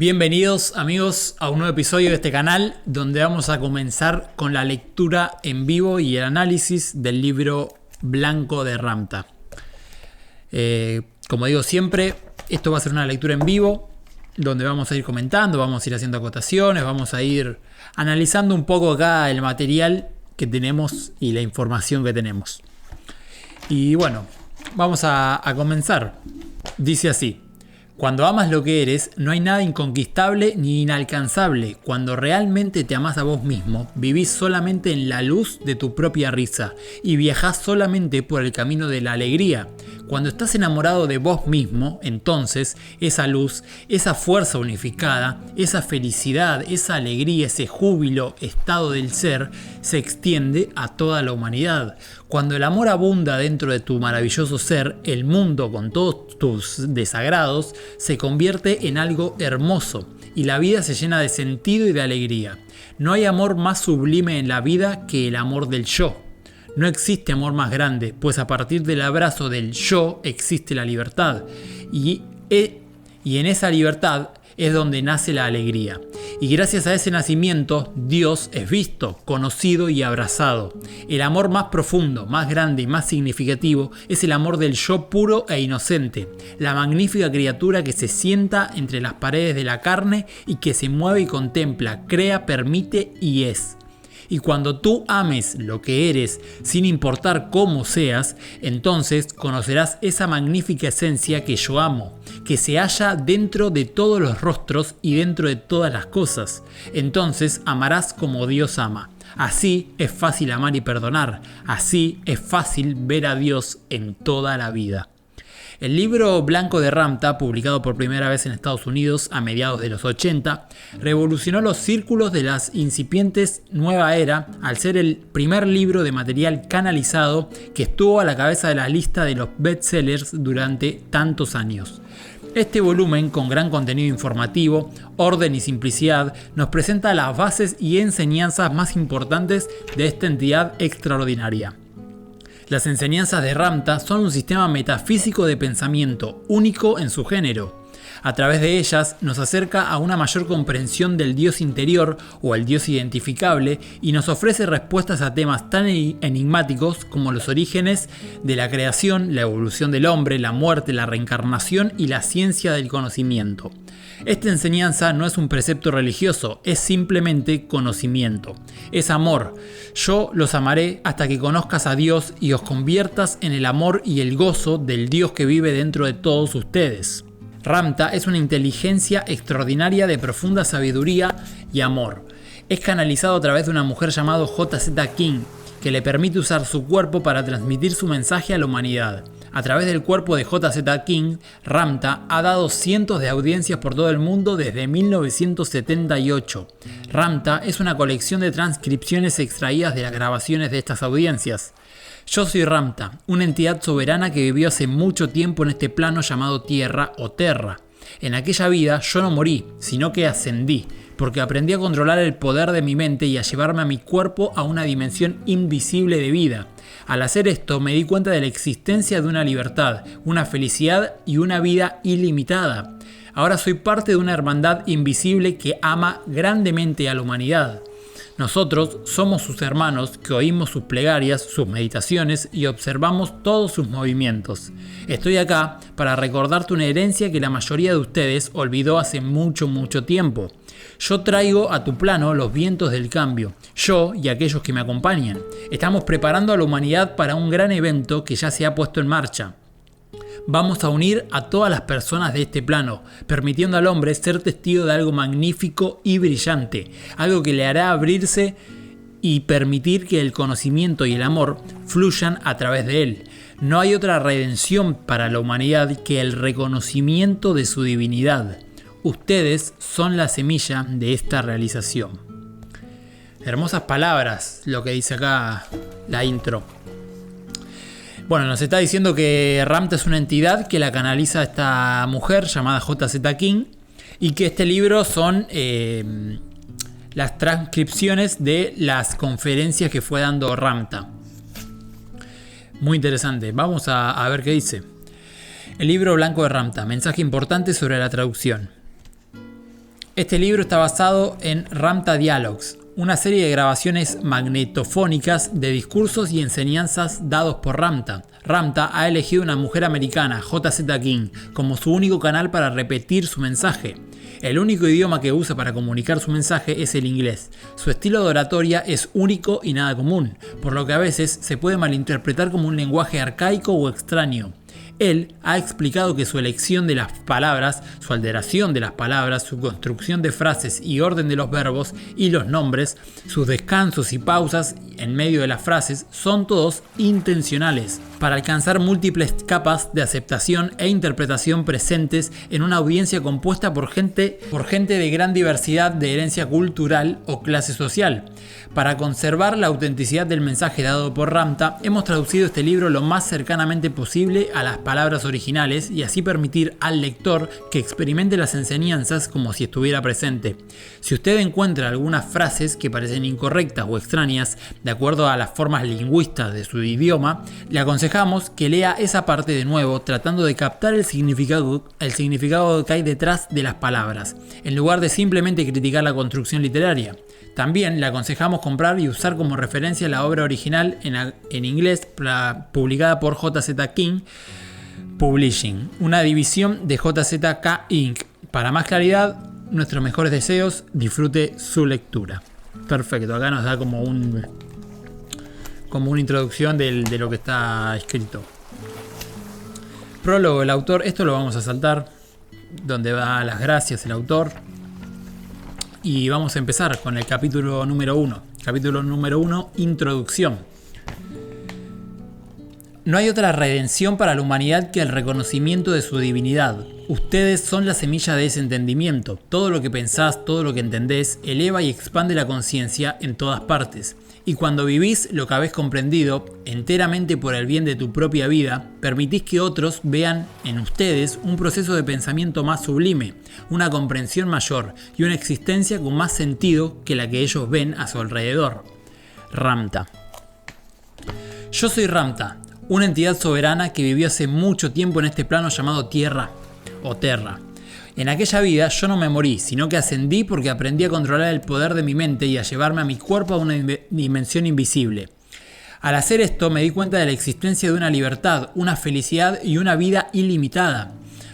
Bienvenidos amigos a un nuevo episodio de este canal donde vamos a comenzar con la lectura en vivo y el análisis del libro Blanco de Ramtha. Como digo siempre, esto va a ser una lectura en vivo donde vamos a ir comentando, vamos a ir haciendo acotaciones, vamos a ir analizando un poco acá el material que tenemos y la información que tenemos. Y bueno, vamos a comenzar. Dice así: cuando amas lo que eres, no hay nada inconquistable ni inalcanzable. Cuando realmente te amás a vos mismo, vivís solamente en la luz de tu propia risa y viajás solamente por el camino de la alegría. Cuando estás enamorado de vos mismo, entonces esa luz, esa fuerza unificada, esa felicidad, esa alegría, ese júbilo, estado del ser, se extiende a toda la humanidad. Cuando el amor abunda dentro de tu maravilloso ser, el mundo con todos tus desagrados se convierte en algo hermoso y la vida se llena de sentido y de alegría. No hay amor más sublime en la vida que el amor del yo. No existe amor más grande, pues a partir del abrazo del yo existe la libertad. Y en esa libertad es donde nace la alegría. Y gracias a ese nacimiento, Dios es visto, conocido y abrazado. El amor más profundo, más grande y más significativo es el amor del yo puro e inocente, la magnífica criatura que se sienta entre las paredes de la carne y que se mueve y contempla, crea, permite y es. Y cuando tú ames lo que eres, sin importar cómo seas, entonces conocerás esa magnífica esencia que yo amo, que se halla dentro de todos los rostros y dentro de todas las cosas. Entonces amarás como Dios ama. Así es fácil amar y perdonar. Así es fácil ver a Dios en toda la vida. El libro Blanco de Ramtha, publicado por primera vez en Estados Unidos a mediados de los 80, revolucionó los círculos de las incipientes Nueva Era al ser el primer libro de material canalizado que estuvo a la cabeza de la lista de los bestsellers durante tantos años. Este volumen, con gran contenido informativo, orden y simplicidad, nos presenta las bases y enseñanzas más importantes de esta entidad extraordinaria. Las enseñanzas de Ramtha son un sistema metafísico de pensamiento único en su género. A través de ellas nos acerca a una mayor comprensión del Dios interior o el Dios identificable y nos ofrece respuestas a temas tan enigmáticos como los orígenes de la creación, la evolución del hombre, la muerte, la reencarnación y la ciencia del conocimiento. Esta enseñanza no es un precepto religioso, es simplemente conocimiento. Es amor. Yo los amaré hasta que conozcas a Dios y os conviertas en el amor y el gozo del Dios que vive dentro de todos ustedes. Ramtha es una inteligencia extraordinaria de profunda sabiduría y amor. Es canalizado a través de una mujer llamada J.Z. King, que le permite usar su cuerpo para transmitir su mensaje a la humanidad. A través del cuerpo de J.Z. King, Ramtha ha dado cientos de audiencias por todo el mundo desde 1978. Ramtha es una colección de transcripciones extraídas de las grabaciones de estas audiencias. Yo soy Ramtha, una entidad soberana que vivió hace mucho tiempo en este plano llamado Tierra o Terra. En aquella vida yo no morí, sino que ascendí, porque aprendí a controlar el poder de mi mente y a llevarme a mi cuerpo a una dimensión invisible de vida. Al hacer esto me di cuenta de la existencia de una libertad, una felicidad y una vida ilimitada. Ahora soy parte de una hermandad invisible que ama grandemente a la humanidad. Nosotros somos sus hermanos que oímos sus plegarias, sus meditaciones y observamos todos sus movimientos. Estoy acá para recordarte una herencia que la mayoría de ustedes olvidó hace mucho tiempo. Yo traigo a tu plano los vientos del cambio, yo y aquellos que me acompañan. Estamos preparando a la humanidad para un gran evento que ya se ha puesto en marcha. Vamos a unir a todas las personas de este plano, permitiendo al hombre ser testigo de algo magnífico y brillante, algo que le hará abrirse y permitir que el conocimiento y el amor fluyan a través de él. No hay otra redención para la humanidad que el reconocimiento de su divinidad. Ustedes son la semilla de esta realización. Hermosas palabras lo que dice acá la intro. Bueno, nos está diciendo que Ramtha es una entidad que la canaliza esta mujer llamada J.Z. King y que este libro son las transcripciones de las conferencias que fue dando Ramtha. Muy interesante. Vamos a ver qué dice. El libro Blanco de Ramtha, mensaje importante sobre la traducción. Este libro está basado en Ramtha Dialogues, una serie de grabaciones magnetofónicas de discursos y enseñanzas dados por Ramtha. Ramtha ha elegido una mujer americana, J.Z. King, como su único canal para repetir su mensaje. El único idioma que usa para comunicar su mensaje es el inglés. Su estilo de oratoria es único y nada común, por lo que a veces se puede malinterpretar como un lenguaje arcaico o extraño. Él ha explicado que su elección de las palabras, su alteración de las palabras, su construcción de frases y orden de los verbos y los nombres, sus descansos y pausas en medio de las frases son todos intencionales para alcanzar múltiples capas de aceptación e interpretación presentes en una audiencia compuesta por gente de gran diversidad de herencia cultural o clase social. Para conservar la autenticidad del mensaje dado por Ramtha, hemos traducido este libro lo más cercanamente posible a las palabras originales y así permitir al lector que experimente las enseñanzas como si estuviera presente. Si usted encuentra algunas frases que parecen incorrectas o extrañas de acuerdo a las formas lingüistas de su idioma, le aconsejamos que lea esa parte de nuevo tratando de captar el significado que hay detrás de las palabras, en lugar de simplemente criticar la construcción literaria. También le aconsejamos comprar y usar como referencia la obra original en inglés publicada por J.Z. King Publishing, una división de JZK Inc. Para más claridad, nuestros mejores deseos, disfrute su lectura. Perfecto, acá nos da como una introducción de lo que está escrito. Prólogo del autor, esto lo vamos a saltar, donde va las gracias el autor. Y vamos a empezar con el capítulo número 1. Capítulo número 1, introducción. No hay otra redención para la humanidad que el reconocimiento de su divinidad. Ustedes son la semilla de ese entendimiento. Todo lo que pensás, todo lo que entendés, eleva y expande la conciencia en todas partes. Y cuando vivís lo que habéis comprendido, enteramente por el bien de tu propia vida, permitís que otros vean en ustedes un proceso de pensamiento más sublime, una comprensión mayor y una existencia con más sentido que la que ellos ven a su alrededor. Ramtha. Yo soy Ramtha, una entidad soberana que vivió hace mucho tiempo en este plano llamado Tierra o Terra. En aquella vida yo no me morí, sino que ascendí porque aprendí a controlar el poder de mi mente y a llevarme a mi cuerpo a una dimensión invisible. Al hacer esto me di cuenta de la existencia de una libertad, una felicidad y una vida ilimitada.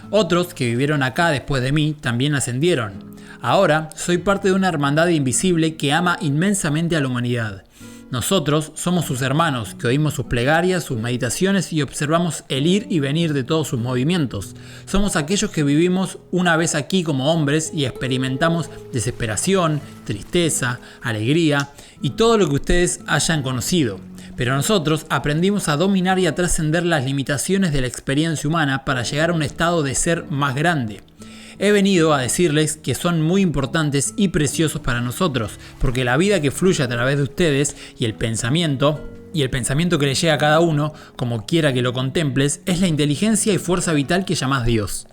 Otros que vivieron acá después de mí también ascendieron. Ahora soy parte de una hermandad invisible que ama inmensamente a la humanidad. Nosotros somos sus hermanos, que oímos sus plegarias, sus meditaciones y observamos el ir y venir de todos sus movimientos. Somos aquellos que vivimos una vez aquí como hombres y experimentamos desesperación, tristeza, alegría y todo lo que ustedes hayan conocido. Pero nosotros aprendimos a dominar y a trascender las limitaciones de la experiencia humana para llegar a un estado de ser más grande. He venido a decirles que son muy importantes y preciosos para nosotros, porque la vida que fluye a través de ustedes y el pensamiento que le llega a cada uno, como quiera que lo contemples, es la inteligencia y fuerza vital que llamás Dios.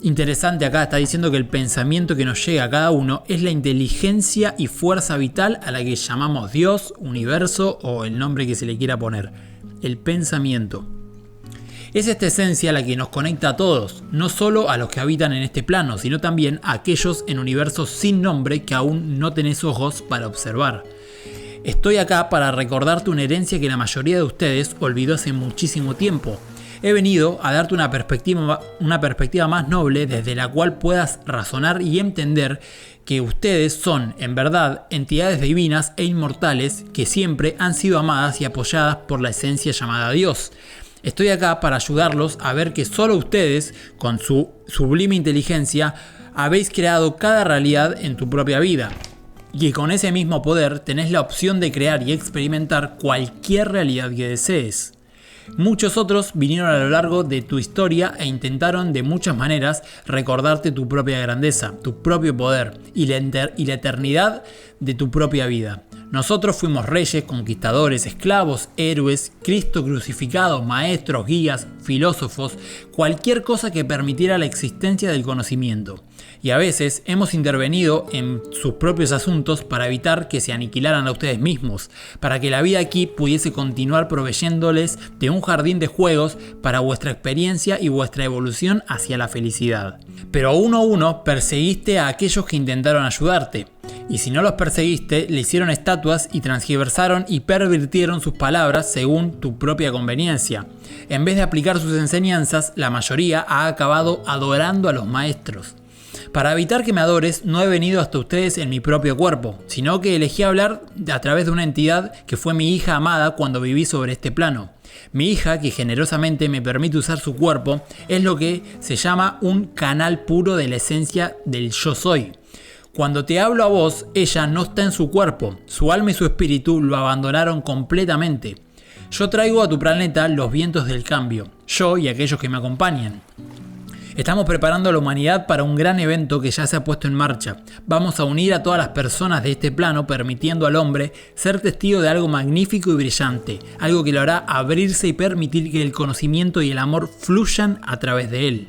Interesante, acá está diciendo que el pensamiento que nos llega a cada uno es la inteligencia y fuerza vital a la que llamamos Dios, universo o el nombre que se le quiera poner. El pensamiento. Es esta esencia la que nos conecta a todos, no solo a los que habitan en este plano, sino también a aquellos en universos sin nombre que aún no tenés ojos para observar. Estoy acá para recordarte una herencia que la mayoría de ustedes olvidó hace muchísimo tiempo. He venido a darte una perspectiva más noble desde la cual puedas razonar y entender que ustedes son, en verdad, entidades divinas e inmortales que siempre han sido amadas y apoyadas por la esencia llamada Dios. Estoy acá para ayudarlos a ver que solo ustedes, con su sublime inteligencia, habéis creado cada realidad en tu propia vida. Y con ese mismo poder tenés la opción de crear y experimentar cualquier realidad que desees. Muchos otros vinieron a lo largo de tu historia e intentaron de muchas maneras recordarte tu propia grandeza, tu propio poder y la eternidad de tu propia vida. Nosotros fuimos reyes, conquistadores, esclavos, héroes, Cristo crucificado, maestros, guías, filósofos, cualquier cosa que permitiera la existencia del conocimiento. Y a veces hemos intervenido en sus propios asuntos para evitar que se aniquilaran a ustedes mismos, para que la vida aquí pudiese continuar proveyéndoles de un jardín de juegos para vuestra experiencia y vuestra evolución hacia la felicidad. Pero uno a uno perseguiste a aquellos que intentaron ayudarte. Y si no los perseguiste, le hicieron estatuas y transgiversaron y pervirtieron sus palabras según tu propia conveniencia. En vez de aplicar sus enseñanzas, la mayoría ha acabado adorando a los maestros. Para evitar que me adores, no he venido hasta ustedes en mi propio cuerpo, sino que elegí hablar a través de una entidad que fue mi hija amada cuando viví sobre este plano. Mi hija, que generosamente me permite usar su cuerpo, es lo que se llama un canal puro de la esencia del yo soy. Cuando te hablo a vos, ella no está en su cuerpo, su alma y su espíritu lo abandonaron completamente. Yo traigo a tu planeta los vientos del cambio, yo y aquellos que me acompañan. Estamos preparando a la humanidad para un gran evento que ya se ha puesto en marcha. Vamos a unir a todas las personas de este plano, permitiendo al hombre ser testigo de algo magnífico y brillante, algo que lo hará abrirse y permitir que el conocimiento y el amor fluyan a través de él.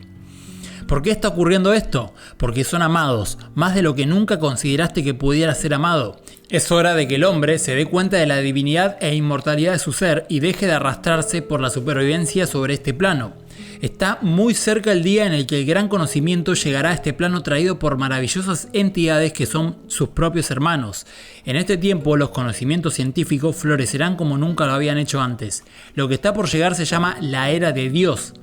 ¿Por qué está ocurriendo esto? Porque son amados, más de lo que nunca consideraste que pudiera ser amado. Es hora de que el hombre se dé cuenta de la divinidad e inmortalidad de su ser y deje de arrastrarse por la supervivencia sobre este plano. Está muy cerca el día en el que el gran conocimiento llegará a este plano traído por maravillosas entidades que son sus propios hermanos. En este tiempo los conocimientos científicos florecerán como nunca lo habían hecho antes. Lo que está por llegar se llama la era de Dios.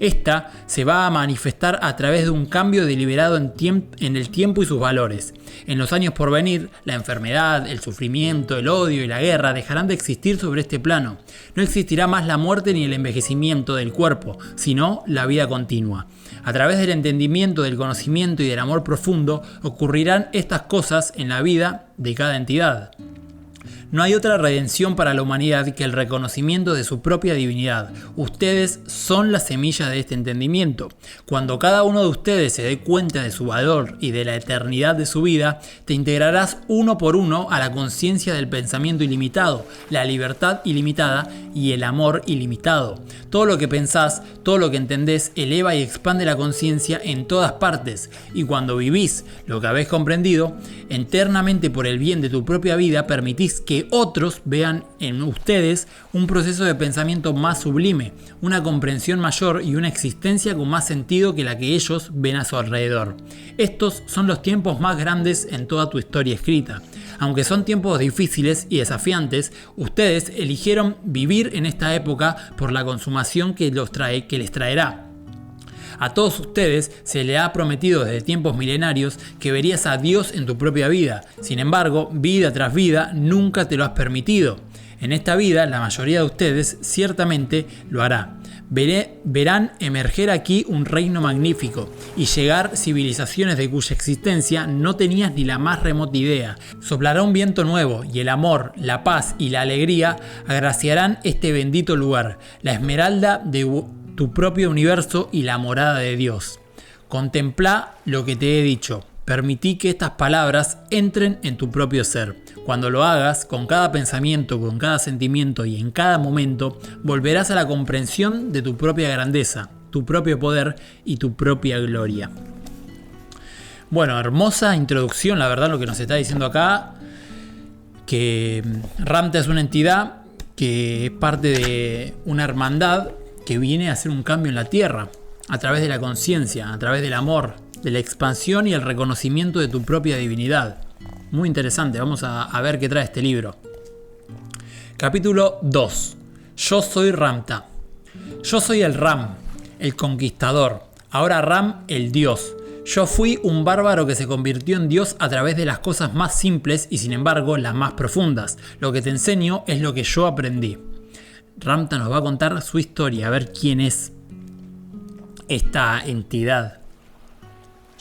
Esta se va a manifestar a través de un cambio deliberado en el tiempo y sus valores. En los años por venir, la enfermedad, el sufrimiento, el odio y la guerra dejarán de existir sobre este plano. No existirá más la muerte ni el envejecimiento del cuerpo, sino la vida continua. A través del entendimiento, del conocimiento y del amor profundo, ocurrirán estas cosas en la vida de cada entidad. No hay otra redención para la humanidad que el reconocimiento de su propia divinidad. Ustedes son la semilla de este entendimiento. Cuando cada uno de ustedes se dé cuenta de su valor y de la eternidad de su vida, te integrarás uno por uno a la conciencia del pensamiento ilimitado, la libertad ilimitada y el amor ilimitado. Todo lo que pensás, todo lo que entendés, eleva y expande la conciencia en todas partes. Y cuando vivís lo que habéis comprendido, internamente por el bien de tu propia vida, permitís que otros vean en ustedes un proceso de pensamiento más sublime, una comprensión mayor y una existencia con más sentido que la que ellos ven a su alrededor. Estos son los tiempos más grandes en toda tu historia escrita. Aunque son tiempos difíciles y desafiantes, ustedes eligieron vivir en esta época por la consumación que les traerá. A todos ustedes se les ha prometido desde tiempos milenarios que verías a Dios en tu propia vida. Sin embargo, vida tras vida, nunca te lo has permitido. En esta vida, la mayoría de ustedes ciertamente lo hará. Verán emerger aquí un reino magnífico y llegar civilizaciones de cuya existencia no tenías ni la más remota idea. Soplará un viento nuevo y el amor, la paz y la alegría agraciarán este bendito lugar, la esmeralda de tu propio universo y la morada de Dios. Contemplá lo que te he dicho. Permití que estas palabras entren en tu propio ser. Cuando lo hagas, con cada pensamiento, con cada sentimiento y en cada momento, volverás a la comprensión de tu propia grandeza, tu propio poder y tu propia gloria. Bueno, hermosa introducción, la verdad, lo que nos está diciendo acá, que Ramta es una entidad que es parte de una hermandad que viene a hacer un cambio en la Tierra, a través de la conciencia, a través del amor, de la expansión y el reconocimiento de tu propia divinidad. Muy interesante, vamos a ver qué trae este libro. Capítulo 2. Yo soy Ramta. Yo soy el Ram, el conquistador. Ahora Ram, el Dios. Yo fui un bárbaro que se convirtió en Dios a través de las cosas más simples y sin embargo las más profundas. Lo que te enseño es lo que yo aprendí. Ramta nos va a contar su historia, a ver quién es esta entidad.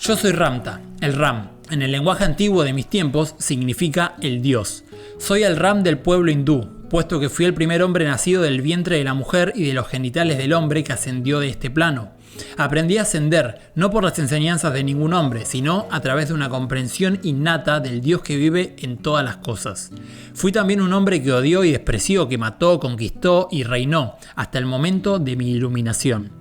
Yo soy Ramta, el Ram. En el lenguaje antiguo de mis tiempos significa el Dios. Soy el Ram del pueblo hindú, puesto que fui el primer hombre nacido del vientre de la mujer y de los genitales del hombre que ascendió de este plano. Aprendí a ascender, no por las enseñanzas de ningún hombre, sino a través de una comprensión innata del Dios que vive en todas las cosas. Fui también un hombre que odió y despreció, que mató, conquistó y reinó, hasta el momento de mi iluminación.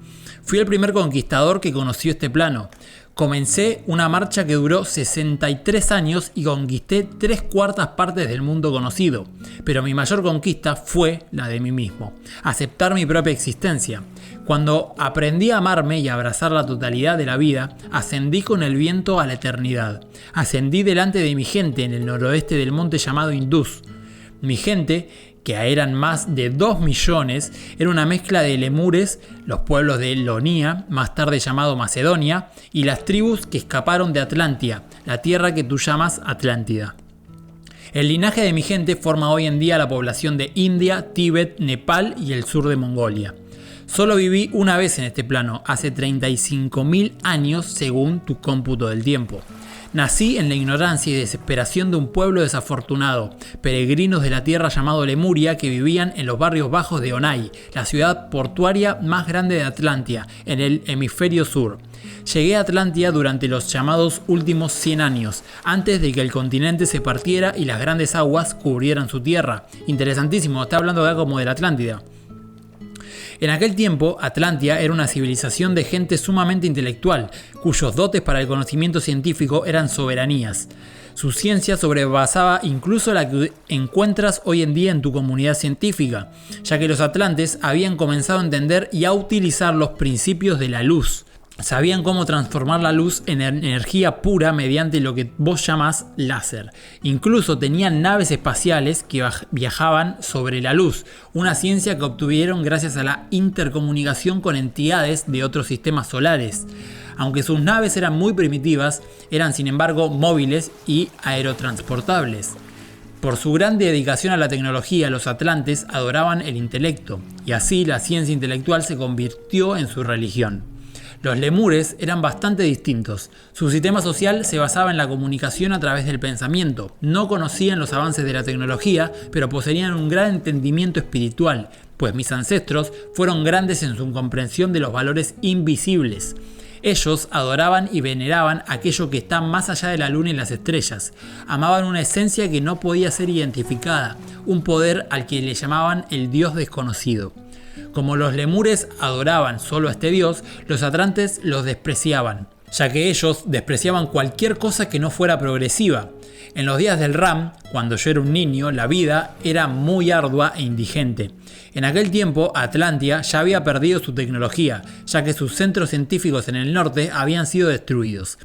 Fui el primer conquistador que conoció este plano. Comencé una marcha que duró 63 años y conquisté 3/4 partes del mundo conocido, pero mi mayor conquista fue la de mí mismo, aceptar mi propia existencia. Cuando aprendí a amarme y a abrazar la totalidad de la vida, ascendí con el viento a la eternidad. Ascendí delante de mi gente en el noroeste del monte llamado Indus. Mi gente, que eran más de 2 millones, era una mezcla de lemures, los pueblos de Lonía, más tarde llamado Macedonia, y las tribus que escaparon de Atlántida, la tierra que tú llamas Atlántida. El linaje de mi gente forma hoy en día la población de India, Tíbet, Nepal y el sur de Mongolia. Solo viví una vez en este plano, hace 35.000 años según tu cómputo del tiempo. Nací en la ignorancia y desesperación de un pueblo desafortunado, peregrinos de la tierra llamado Lemuria que vivían en los barrios bajos de Onai, la ciudad portuaria más grande de Atlántida, en el hemisferio sur. Llegué a Atlántida durante los llamados últimos 100 años, antes de que el continente se partiera y las grandes aguas cubrieran su tierra. Interesantísimo, está hablando acá como de la Atlántida. En aquel tiempo, Atlántida era una civilización de gente sumamente intelectual, cuyos dotes para el conocimiento científico eran soberanías. Su ciencia sobrepasaba incluso la que encuentras hoy en día en tu comunidad científica, ya que los atlantes habían comenzado a entender y a utilizar los principios de la luz. Sabían cómo transformar la luz en energía pura mediante lo que vos llamás láser. Incluso tenían naves espaciales que viajaban sobre la luz, una ciencia que obtuvieron gracias a la intercomunicación con entidades de otros sistemas solares. Aunque sus naves eran muy primitivas, eran sin embargo móviles y aerotransportables. Por su gran dedicación a la tecnología, los atlantes adoraban el intelecto, y así la ciencia intelectual se convirtió en su religión. Los lemures eran bastante distintos. Su sistema social se basaba en la comunicación a través del pensamiento. No conocían los avances de la tecnología, pero poseían un gran entendimiento espiritual, pues mis ancestros fueron grandes en su comprensión de los valores invisibles. Ellos adoraban y veneraban aquello que está más allá de la luna y las estrellas. Amaban una esencia que no podía ser identificada, un poder al que le llamaban el Dios desconocido. Como los lemures adoraban solo a este dios, los atlantes los despreciaban, ya que ellos despreciaban cualquier cosa que no fuera progresiva. En los días del Ram, cuando yo era un niño, la vida era muy ardua e indigente. En aquel tiempo, Atlántida ya había perdido su tecnología, ya que sus centros científicos en el norte habían sido destruidos.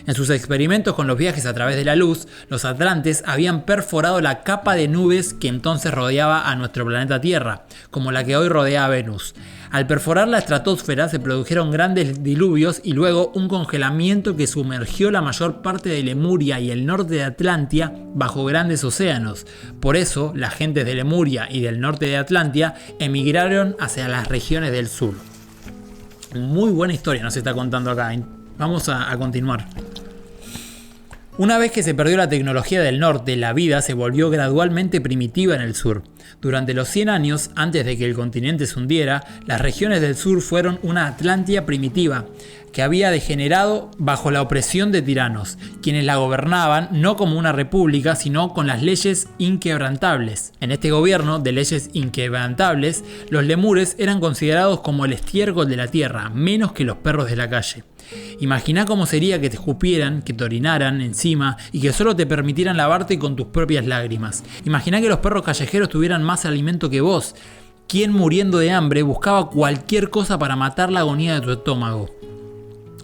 En sus experimentos con los viajes a través de la luz, los atlantes habían perforado la capa de nubes que entonces rodeaba a nuestro planeta Tierra, como la que hoy rodea a Venus. Al perforar la estratosfera se produjeron grandes diluvios y luego un congelamiento que sumergió la mayor parte de Lemuria y el norte de Atlántida bajo grandes océanos. Por eso, las gentes de Lemuria y del norte de Atlántida emigraron hacia las regiones del sur. Muy buena historia nos está contando acá. Vamos a continuar. Una vez que se perdió la tecnología del norte, la vida se volvió gradualmente primitiva en el sur. Durante los 100 años, antes de que el continente se hundiera, las regiones del sur fueron una Atlántida primitiva, que había degenerado bajo la opresión de tiranos, quienes la gobernaban no como una república, sino con las leyes inquebrantables. En este gobierno de leyes inquebrantables, los lemures eran considerados como el estiércol de la tierra, menos que los perros de la calle. Imagina cómo sería que te escupieran, que te orinaran encima y que solo te permitieran lavarte con tus propias lágrimas. Imagina que los perros callejeros tuvieran más alimento que vos, quien muriendo de hambre buscaba cualquier cosa para matar la agonía de tu estómago.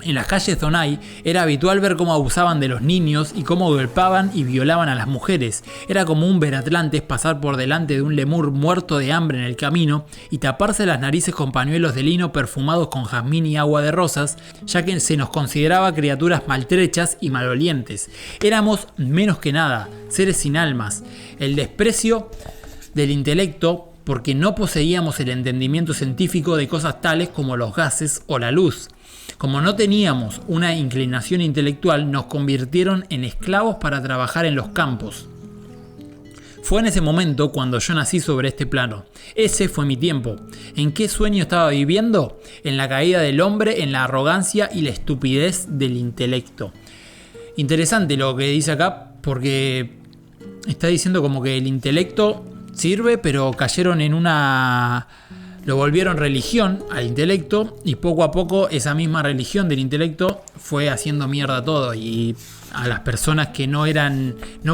En las calles de Onai era habitual ver cómo abusaban de los niños y cómo golpeaban y violaban a las mujeres. Era común ver atlantes pasar por delante de un lemur muerto de hambre en el camino y taparse las narices con pañuelos de lino perfumados con jazmín y agua de rosas, ya que se nos consideraba criaturas maltrechas y malolientes. Éramos menos que nada, seres sin almas. El desprecio del intelecto porque no poseíamos el entendimiento científico de cosas tales como los gases o la luz. Como no teníamos una inclinación intelectual, nos convirtieron en esclavos para trabajar en los campos. Fue en ese momento cuando yo nací sobre este plano. Ese fue mi tiempo. ¿En qué sueño estaba viviendo? En la caída del hombre, en la arrogancia y la estupidez del intelecto. Interesante lo que dice acá, porque está diciendo como que el intelecto sirve, pero cayeron en una Lo volvieron religión al intelecto y poco a poco esa misma religión del intelecto fue haciendo mierda todo, y a las personas que no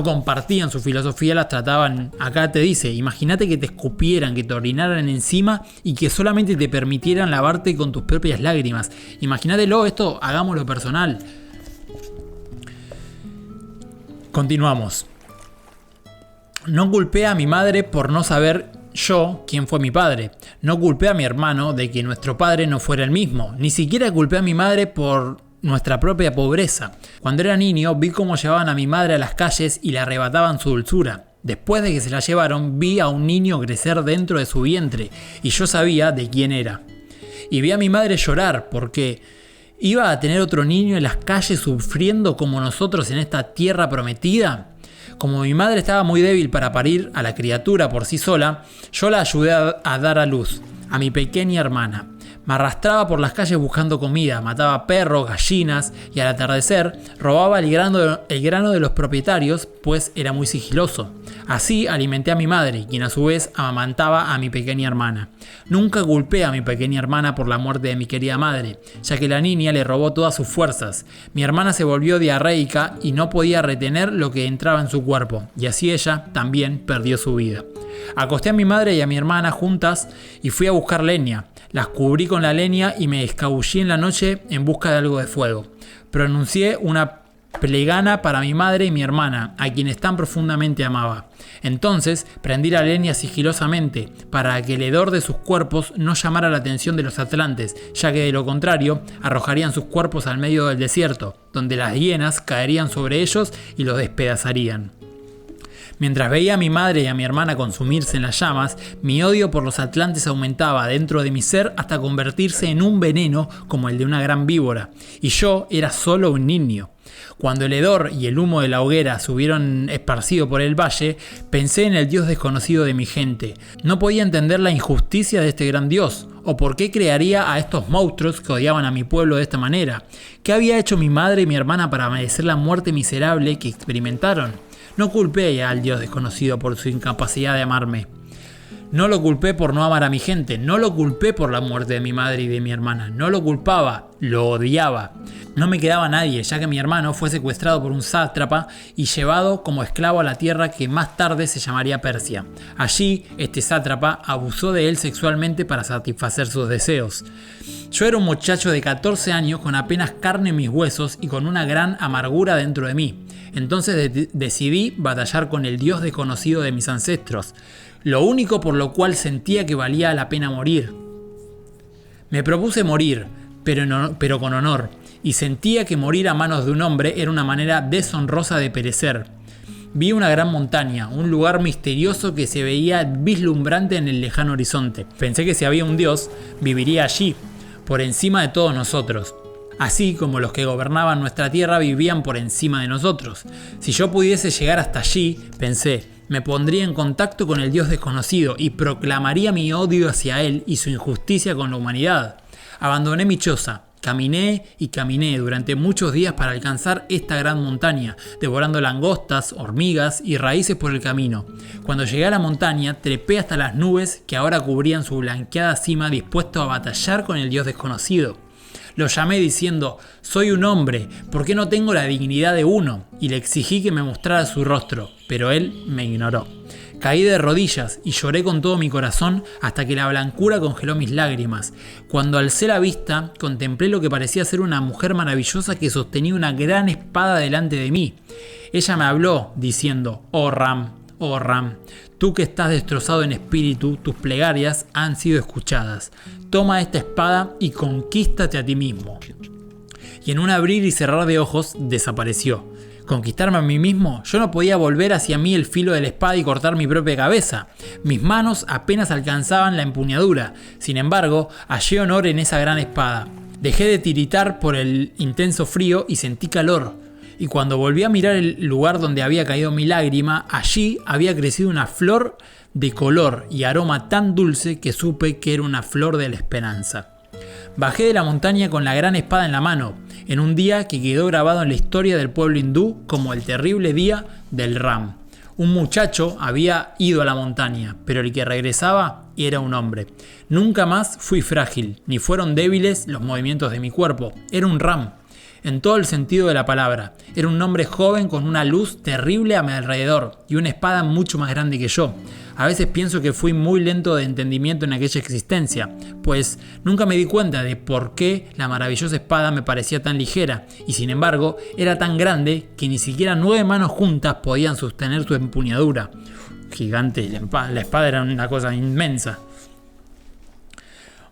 compartían su filosofía las trataban, acá te dice, imagínate que te escupieran, que te orinaran encima y que solamente te permitieran lavarte con tus propias lágrimas. Imagínatelo, esto hagámoslo personal. Continuamos. No culpé a mi madre por no saber yo quién fue mi padre. No culpé a mi hermano de que nuestro padre no fuera el mismo. Ni siquiera culpé a mi madre por nuestra propia pobreza. Cuando era niño vi cómo llevaban a mi madre a las calles y le arrebataban su dulzura. Después de que se la llevaron, vi a un niño crecer dentro de su vientre y yo sabía de quién era. Y vi a mi madre llorar porque iba a tener otro niño en las calles sufriendo como nosotros en esta tierra prometida. Como mi madre estaba muy débil para parir a la criatura por sí sola, yo la ayudé a dar a luz, a mi pequeña hermana. Me arrastraba por las calles buscando comida, mataba perros, gallinas y al atardecer robaba el grano de los propietarios, pues era muy sigiloso. Así alimenté a mi madre, quien a su vez amamantaba a mi pequeña hermana. Nunca culpé a mi pequeña hermana por la muerte de mi querida madre, ya que la niña le robó todas sus fuerzas. Mi hermana se volvió diarreica y no podía retener lo que entraba en su cuerpo, y así ella también perdió su vida. Acosté a mi madre y a mi hermana juntas y fui a buscar leña. Las cubrí con la leña y me escabullí en la noche en busca de algo de fuego. Pronuncié una plegana para mi madre y mi hermana, a quienes tan profundamente amaba. Entonces prendí la leña sigilosamente, para que el hedor de sus cuerpos no llamara la atención de los atlantes, ya que de lo contrario arrojarían sus cuerpos al medio del desierto, donde las hienas caerían sobre ellos y los despedazarían. Mientras veía a mi madre y a mi hermana consumirse en las llamas, mi odio por los atlantes aumentaba dentro de mi ser hasta convertirse en un veneno como el de una gran víbora, y yo era solo un niño. Cuando el hedor y el humo de la hoguera se hubieron esparcido por el valle, pensé en el Dios desconocido de mi gente. No podía entender la injusticia de este gran Dios, o por qué crearía a estos monstruos que odiaban a mi pueblo de esta manera. ¿Qué había hecho mi madre y mi hermana para merecer la muerte miserable que experimentaron? No culpé al Dios desconocido por su incapacidad de amarme. No lo culpé por no amar a mi gente, no lo culpé por la muerte de mi madre y de mi hermana, no lo culpaba, lo odiaba. No me quedaba nadie, ya que mi hermano fue secuestrado por un sátrapa y llevado como esclavo a la tierra que más tarde se llamaría Persia. Allí, este sátrapa abusó de él sexualmente para satisfacer sus deseos. Yo era un muchacho de 14 años con apenas carne en mis huesos y con una gran amargura dentro de mí. Entonces decidí batallar con el Dios desconocido de mis ancestros, lo único por lo cual sentía que valía la pena morir. Me propuse morir, pero con honor, y sentía que morir a manos de un hombre era una manera deshonrosa de perecer. Vi una gran montaña, un lugar misterioso que se veía vislumbrante en el lejano horizonte. Pensé que si había un Dios, viviría allí, por encima de todos nosotros. Así como los que gobernaban nuestra tierra vivían por encima de nosotros. Si yo pudiese llegar hasta allí, pensé, me pondría en contacto con el Dios desconocido y proclamaría mi odio hacia él y su injusticia con la humanidad. Abandoné mi choza, caminé y caminé durante muchos días para alcanzar esta gran montaña, devorando langostas, hormigas y raíces por el camino. Cuando llegué a la montaña, trepé hasta las nubes que ahora cubrían su blanqueada cima, dispuesto a batallar con el Dios desconocido. Lo llamé diciendo, soy un hombre, ¿por qué no tengo la dignidad de uno? Y le exigí que me mostrara su rostro, pero él me ignoró. Caí de rodillas y lloré con todo mi corazón hasta que la blancura congeló mis lágrimas. Cuando alcé la vista, contemplé lo que parecía ser una mujer maravillosa que sostenía una gran espada delante de mí. Ella me habló diciendo, oh Ram, tú que estás destrozado en espíritu, tus plegarias han sido escuchadas. Toma esta espada y conquístate a ti mismo. Y en un abrir y cerrar de ojos desapareció. ¿Conquistarme a mí mismo? Yo no podía volver hacia mí el filo de la espada y cortar mi propia cabeza. Mis manos apenas alcanzaban la empuñadura. Sin embargo, hallé honor en esa gran espada. Dejé de tiritar por el intenso frío y sentí calor. Y cuando volví a mirar el lugar donde había caído mi lágrima, allí había crecido una flor de color y aroma tan dulce que supe que era una flor de la esperanza. Bajé de la montaña con la gran espada en la mano, en un día que quedó grabado en la historia del pueblo hindú como el terrible día del Ram. Un muchacho había ido a la montaña, pero el que regresaba era un hombre. Nunca más fui frágil, ni fueron débiles los movimientos de mi cuerpo. Era un Ram, en todo el sentido de la palabra. Era un hombre joven con una luz terrible a mi alrededor y una espada mucho más grande que yo. A veces pienso que fui muy lento de entendimiento en aquella existencia, pues nunca me di cuenta de por qué la maravillosa espada me parecía tan ligera, y sin embargo era tan grande que ni siquiera 9 manos juntas podían sostener su empuñadura. Gigante, la espada era una cosa inmensa.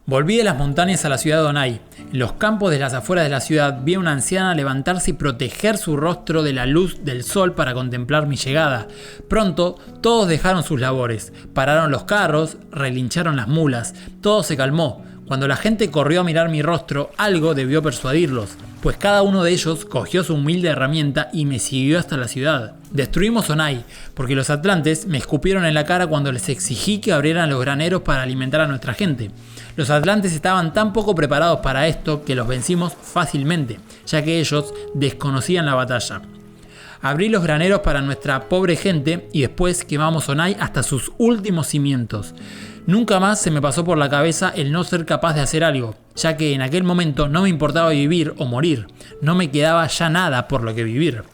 Volví de las montañas a la ciudad de Onai. En los campos de las afueras de la ciudad vi a una anciana levantarse y proteger su rostro de la luz del sol para contemplar mi llegada. Pronto todos dejaron sus labores, pararon los carros, relincharon las mulas, todo se calmó. Cuando la gente corrió a mirar mi rostro, algo debió persuadirlos, pues cada uno de ellos cogió su humilde herramienta y me siguió hasta la ciudad. Destruimos Onai, porque los atlantes me escupieron en la cara cuando les exigí que abrieran los graneros para alimentar a nuestra gente. Los atlantes estaban tan poco preparados para esto que los vencimos fácilmente, ya que ellos desconocían la batalla. Abrí los graneros para nuestra pobre gente y después quemamos Onai hasta sus últimos cimientos. Nunca más se me pasó por la cabeza el no ser capaz de hacer algo, ya que en aquel momento no me importaba vivir o morir, no me quedaba ya nada por lo que vivir.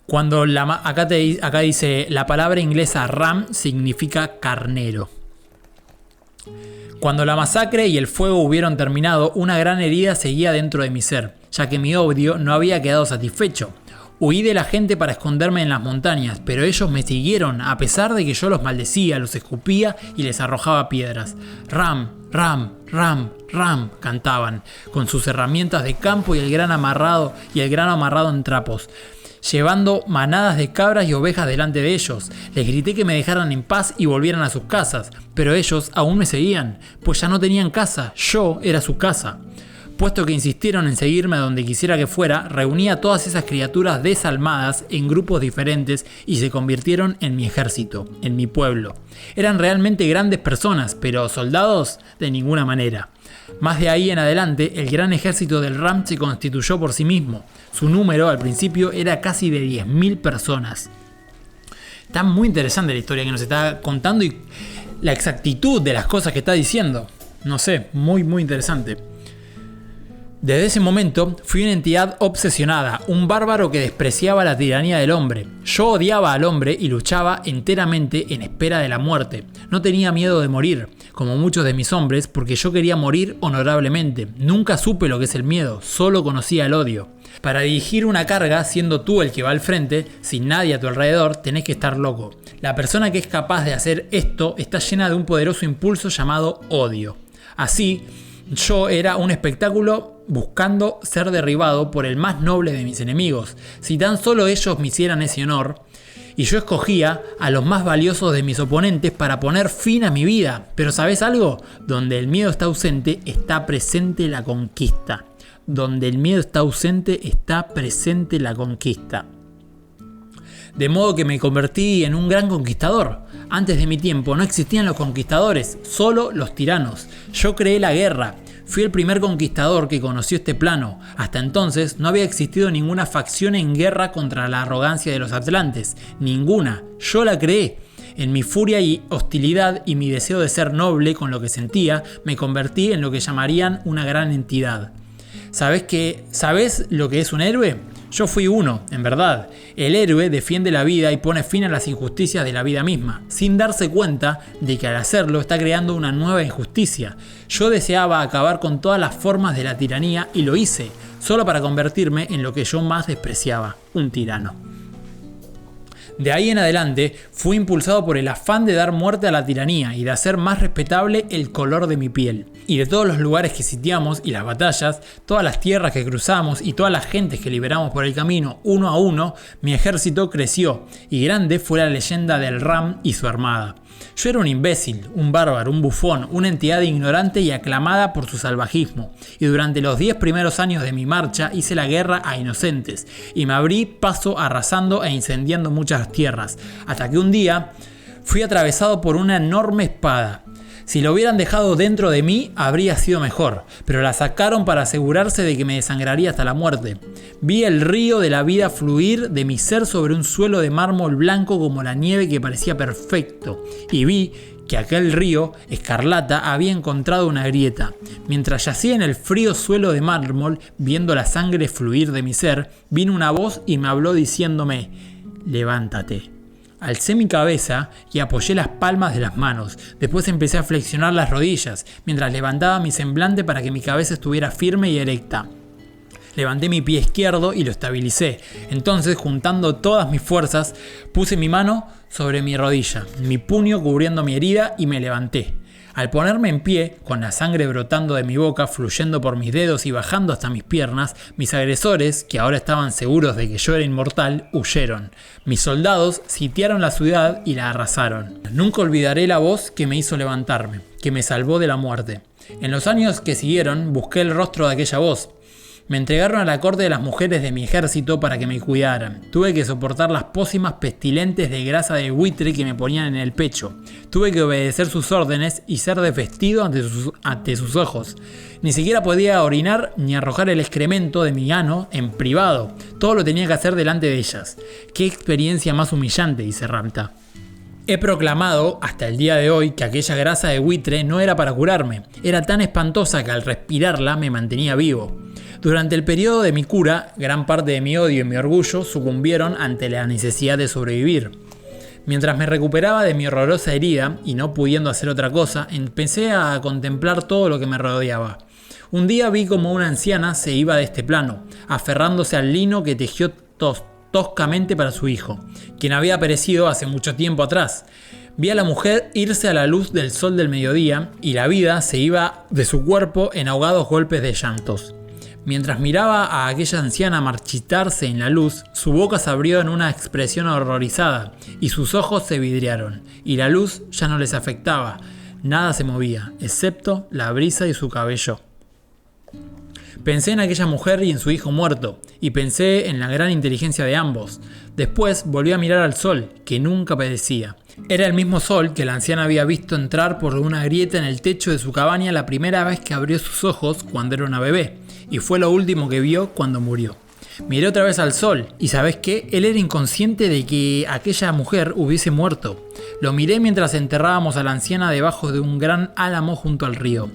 Cuando acá dice la palabra inglesa ram significa carnero. Cuando la masacre y el fuego hubieron terminado, una gran herida seguía dentro de mi ser, ya que mi odio no había quedado satisfecho. Huí de la gente para esconderme en las montañas, pero ellos me siguieron a pesar de que yo los maldecía, los escupía y les arrojaba piedras. Ram, ram, ram, ram, cantaban, con sus herramientas de campo y el grano amarrado en trapos, llevando manadas de cabras y ovejas delante de ellos. Les grité que me dejaran en paz y volvieran a sus casas, pero ellos aún me seguían, pues ya no tenían casa, yo era su casa. Puesto que insistieron en seguirme a donde quisiera que fuera, reuní a todas esas criaturas desalmadas en grupos diferentes y se convirtieron en mi ejército, en mi pueblo. Eran realmente grandes personas, pero soldados de ninguna manera. Más de ahí en adelante, el gran ejército del Ram se constituyó por sí mismo. Su número al principio era casi de 10.000 personas. Está muy interesante la historia que nos está contando y la exactitud de las cosas que está diciendo. No sé, muy interesante. Desde ese momento fui una entidad obsesionada, un bárbaro que despreciaba la tiranía del hombre. Yo odiaba al hombre y luchaba enteramente en espera de la muerte. No tenía miedo de morir, como muchos de mis hombres, porque yo quería morir honorablemente. Nunca supe lo que es el miedo, solo conocía el odio. Para dirigir una carga, siendo tú el que va al frente, sin nadie a tu alrededor, tenés que estar loco. La persona que es capaz de hacer esto está llena de un poderoso impulso llamado odio. Así, yo era un espectáculo buscando ser derribado por el más noble de mis enemigos. Si tan solo ellos me hicieran ese honor, y yo escogía a los más valiosos de mis oponentes para poner fin a mi vida. Pero ¿sabes algo? Donde el miedo está ausente, está presente la conquista. Donde el miedo está ausente, está presente la conquista. De modo que me convertí en un gran conquistador. Antes de mi tiempo no existían los conquistadores, solo los tiranos. Yo creé la guerra. Fui el primer conquistador que conoció este plano. Hasta entonces no había existido ninguna facción en guerra contra la arrogancia de los atlantes. Ninguna. Yo la creé. En mi furia y hostilidad y mi deseo de ser noble con lo que sentía, me convertí en lo que llamarían una gran entidad. ¿Sabes lo que es un héroe? Yo fui uno, en verdad. El héroe defiende la vida y pone fin a las injusticias de la vida misma, sin darse cuenta de que al hacerlo está creando una nueva injusticia. Yo deseaba acabar con todas las formas de la tiranía y lo hice, solo para convertirme en lo que yo más despreciaba, un tirano. De ahí en adelante fui impulsado por el afán de dar muerte a la tiranía y de hacer más respetable el color de mi piel. Y de todos los lugares que sitiamos y las batallas, todas las tierras que cruzamos y todas las gentes que liberamos por el camino uno a uno, mi ejército creció y grande fue la leyenda del Ram y su armada. Yo era un imbécil, un bárbaro, un bufón, una entidad ignorante y aclamada por su salvajismo. Y durante los 10 primeros años de mi marcha hice la guerra a inocentes y me abrí paso arrasando e incendiando muchas tierras, hasta que un día fui atravesado por una enorme espada. Si lo hubieran dejado dentro de mí, habría sido mejor, pero la sacaron para asegurarse de que me desangraría hasta la muerte. Vi el río de la vida fluir de mi ser sobre un suelo de mármol blanco como la nieve que parecía perfecto, y vi que aquel río, Escarlata, había encontrado una grieta. Mientras yacía en el frío suelo de mármol, viendo la sangre fluir de mi ser, vino una voz y me habló diciéndome: levántate. Alcé mi cabeza y apoyé las palmas de las manos. Después empecé a flexionar las rodillas, mientras levantaba mi semblante para que mi cabeza estuviera firme y erecta. Levanté mi pie izquierdo y lo estabilicé. Entonces, juntando todas mis fuerzas, puse mi mano sobre mi rodilla, mi puño cubriendo mi herida, y me levanté. Al ponerme en pie, con la sangre brotando de mi boca, fluyendo por mis dedos y bajando hasta mis piernas, mis agresores, que ahora estaban seguros de que yo era inmortal, huyeron. Mis soldados sitiaron la ciudad y la arrasaron. Nunca olvidaré la voz que me hizo levantarme, que me salvó de la muerte. En los años que siguieron, busqué el rostro de aquella voz. Me entregaron a la corte de las mujeres de mi ejército para que me cuidaran. Tuve que soportar las pócimas pestilentes de grasa de buitre que me ponían en el pecho. Tuve que obedecer sus órdenes y ser desvestido ante sus ojos. Ni siquiera podía orinar ni arrojar el excremento de mi ano en privado. Todo lo tenía que hacer delante de ellas. ¡Qué experiencia más humillante!, dice Ramta. He proclamado hasta el día de hoy que aquella grasa de buitre no era para curarme. Era tan espantosa que al respirarla me mantenía vivo. Durante el periodo de mi cura, gran parte de mi odio y mi orgullo sucumbieron ante la necesidad de sobrevivir. Mientras me recuperaba de mi horrorosa herida y no pudiendo hacer otra cosa, empecé a contemplar todo lo que me rodeaba. Un día vi como una anciana se iba de este plano, aferrándose al lino que tejió toscamente para su hijo, quien había perecido hace mucho tiempo atrás. Vi a la mujer irse a la luz del sol del mediodía y la vida se iba de su cuerpo en ahogados golpes de llantos. Mientras miraba a aquella anciana marchitarse en la luz, su boca se abrió en una expresión horrorizada y sus ojos se vidriaron, y la luz ya no les afectaba. Nada se movía, excepto la brisa y su cabello. Pensé en aquella mujer y en su hijo muerto, y pensé en la gran inteligencia de ambos. Después volví a mirar al sol, que nunca padecía. Era el mismo sol que la anciana había visto entrar por una grieta en el techo de su cabaña la primera vez que abrió sus ojos cuando era una bebé, y fue lo último que vio cuando murió. Miré otra vez al sol, y ¿sabes qué? Él era inconsciente de que aquella mujer hubiese muerto. Lo miré mientras enterrábamos a la anciana debajo de un gran álamo junto al río.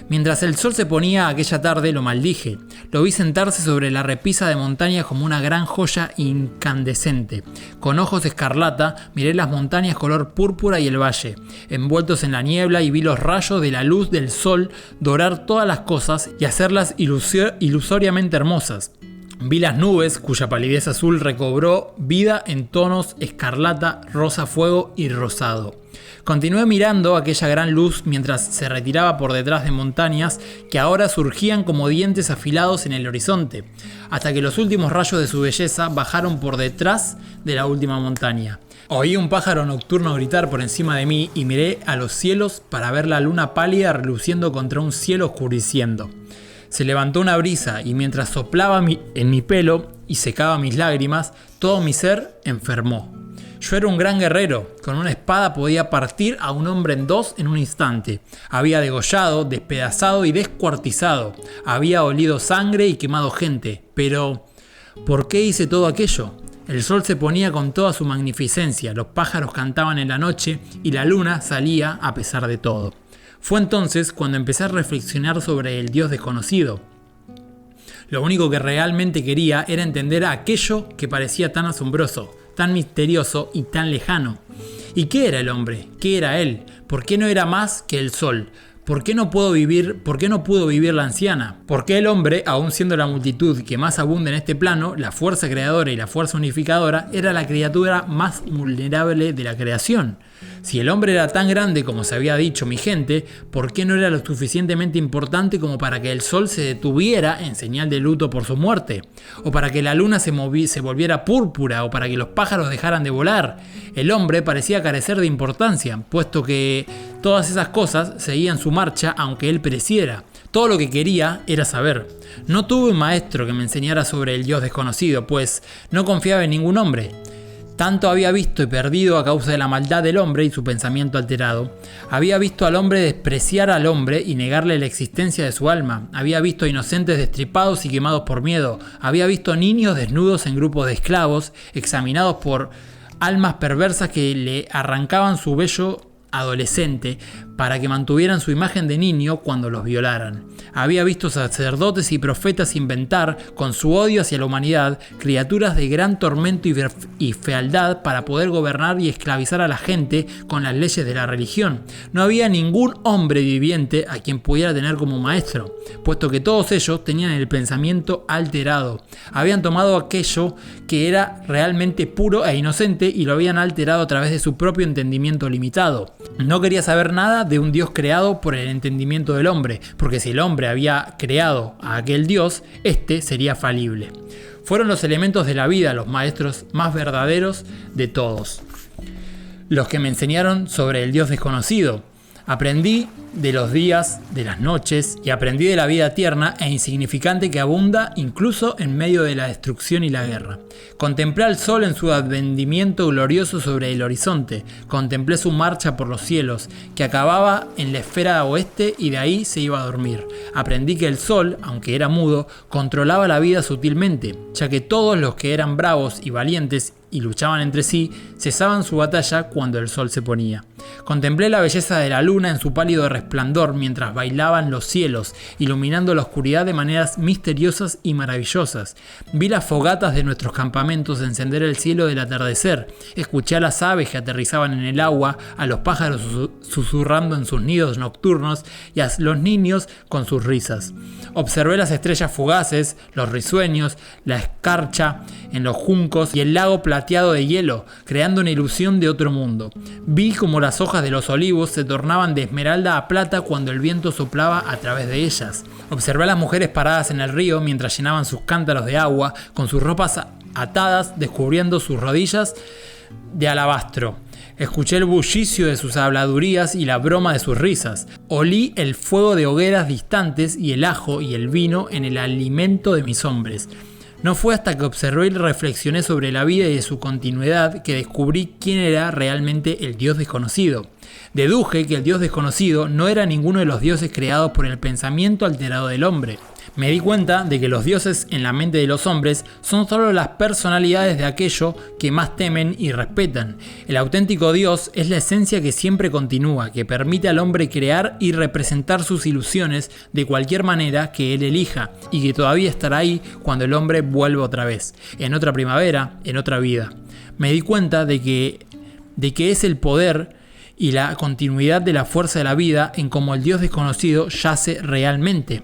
Mientras el sol se ponía aquella tarde, lo maldije. Lo vi sentarse sobre la repisa de montaña como una gran joya incandescente. Con ojos escarlata, miré las montañas color púrpura y el valle, envueltos en la niebla, y vi los rayos de la luz del sol dorar todas las cosas y hacerlas ilusoriamente hermosas. Vi las nubes, cuya palidez azul recobró vida en tonos escarlata, rosa fuego y rosado. Continué mirando aquella gran luz mientras se retiraba por detrás de montañas que ahora surgían como dientes afilados en el horizonte, hasta que los últimos rayos de su belleza bajaron por detrás de la última montaña. Oí un pájaro nocturno gritar por encima de mí y miré a los cielos para ver la luna pálida reluciendo contra un cielo oscureciendo. Se levantó una brisa y mientras soplaba en mi pelo y secaba mis lágrimas, todo mi ser enfermó. Yo era un gran guerrero, con una espada podía partir a un hombre en dos en un instante. Había degollado, despedazado y descuartizado. Había olido sangre y quemado gente. Pero, ¿por qué hice todo aquello? El sol se ponía con toda su magnificencia, los pájaros cantaban en la noche y la luna salía a pesar de todo. Fue entonces cuando empecé a reflexionar sobre el Dios desconocido. Lo único que realmente quería era entender aquello que parecía tan asombroso, tan misterioso y tan lejano. ¿Y qué era el hombre? ¿Qué era él? ¿Por qué no era más que el sol? ¿Por qué no pudo vivir la anciana? ¿Por qué el hombre, aun siendo la multitud que más abunda en este plano, la fuerza creadora y la fuerza unificadora, era la criatura más vulnerable de la creación? Si el hombre era tan grande como se había dicho mi gente, ¿por qué no era lo suficientemente importante como para que el sol se detuviera en señal de luto por su muerte? ¿O para que la luna se volviera púrpura? ¿O para que los pájaros dejaran de volar? El hombre parecía carecer de importancia, puesto que todas esas cosas seguían su marcha aunque él pereciera. Todo lo que quería era saber. No tuve un maestro que me enseñara sobre el Dios desconocido, pues no confiaba en ningún hombre. Tanto había visto y perdido a causa de la maldad del hombre y su pensamiento alterado. Había visto al hombre despreciar al hombre y negarle la existencia de su alma. Había visto inocentes destripados y quemados por miedo. Había visto niños desnudos en grupos de esclavos, examinados por almas perversas que le arrancaban su vello adolescente para que mantuvieran su imagen de niño cuando los violaran. Había visto sacerdotes y profetas inventar, con su odio hacia la humanidad, criaturas de gran tormento y fealdad para poder gobernar y esclavizar a la gente con las leyes de la religión. No había ningún hombre viviente a quien pudiera tener como maestro, puesto que todos ellos tenían el pensamiento alterado. Habían tomado aquello que era realmente puro e inocente y lo habían alterado a través de su propio entendimiento limitado. No quería saber nada de un Dios creado por el entendimiento del hombre, porque si el hombre había creado a aquel Dios, este sería falible. Fueron los elementos de la vida los maestros más verdaderos de todos, los que me enseñaron sobre el Dios desconocido. Aprendí de los días, de las noches, y aprendí de la vida tierna e insignificante que abunda incluso en medio de la destrucción y la guerra. Contemplé al sol en su advenimiento glorioso sobre el horizonte, contemplé su marcha por los cielos, que acababa en la esfera oeste y de ahí se iba a dormir. Aprendí que el sol, aunque era mudo, controlaba la vida sutilmente, ya que todos los que eran bravos y valientes y luchaban entre sí, cesaban su batalla cuando el sol se ponía. Contemplé la belleza de la luna en su pálido resplandor mientras bailaban los cielos, iluminando la oscuridad de maneras misteriosas y maravillosas. Vi las fogatas de nuestros campamentos encender el cielo del atardecer. Escuché a las aves que aterrizaban en el agua, a los pájaros susurrando en sus nidos nocturnos y a los niños con sus risas. Observé las estrellas fugaces, los risueños, la escarcha en los juncos y el lago plateado de hielo, creando una ilusión de otro mundo. Vi como las hojas de los olivos se tornaban de esmeralda a plata cuando el viento soplaba a través de ellas. Observé a las mujeres paradas en el río mientras llenaban sus cántaros de agua, con sus ropas atadas, descubriendo sus rodillas de alabastro. Escuché el bullicio de sus habladurías y la broma de sus risas. Olí el fuego de hogueras distantes y el ajo y el vino en el alimento de mis hombres. No fue hasta que observé y reflexioné sobre la vida y de su continuidad que descubrí quién era realmente el Dios desconocido. Deduje que el Dios desconocido no era ninguno de los dioses creados por el pensamiento alterado del hombre. Me di cuenta de que los dioses en la mente de los hombres son solo las personalidades de aquello que más temen y respetan. El auténtico Dios es la esencia que siempre continúa, que permite al hombre crear y representar sus ilusiones de cualquier manera que él elija, y que todavía estará ahí cuando el hombre vuelva otra vez, en otra primavera, en otra vida. Me di cuenta de que es el poder y la continuidad de la fuerza de la vida en cómo el Dios desconocido yace realmente.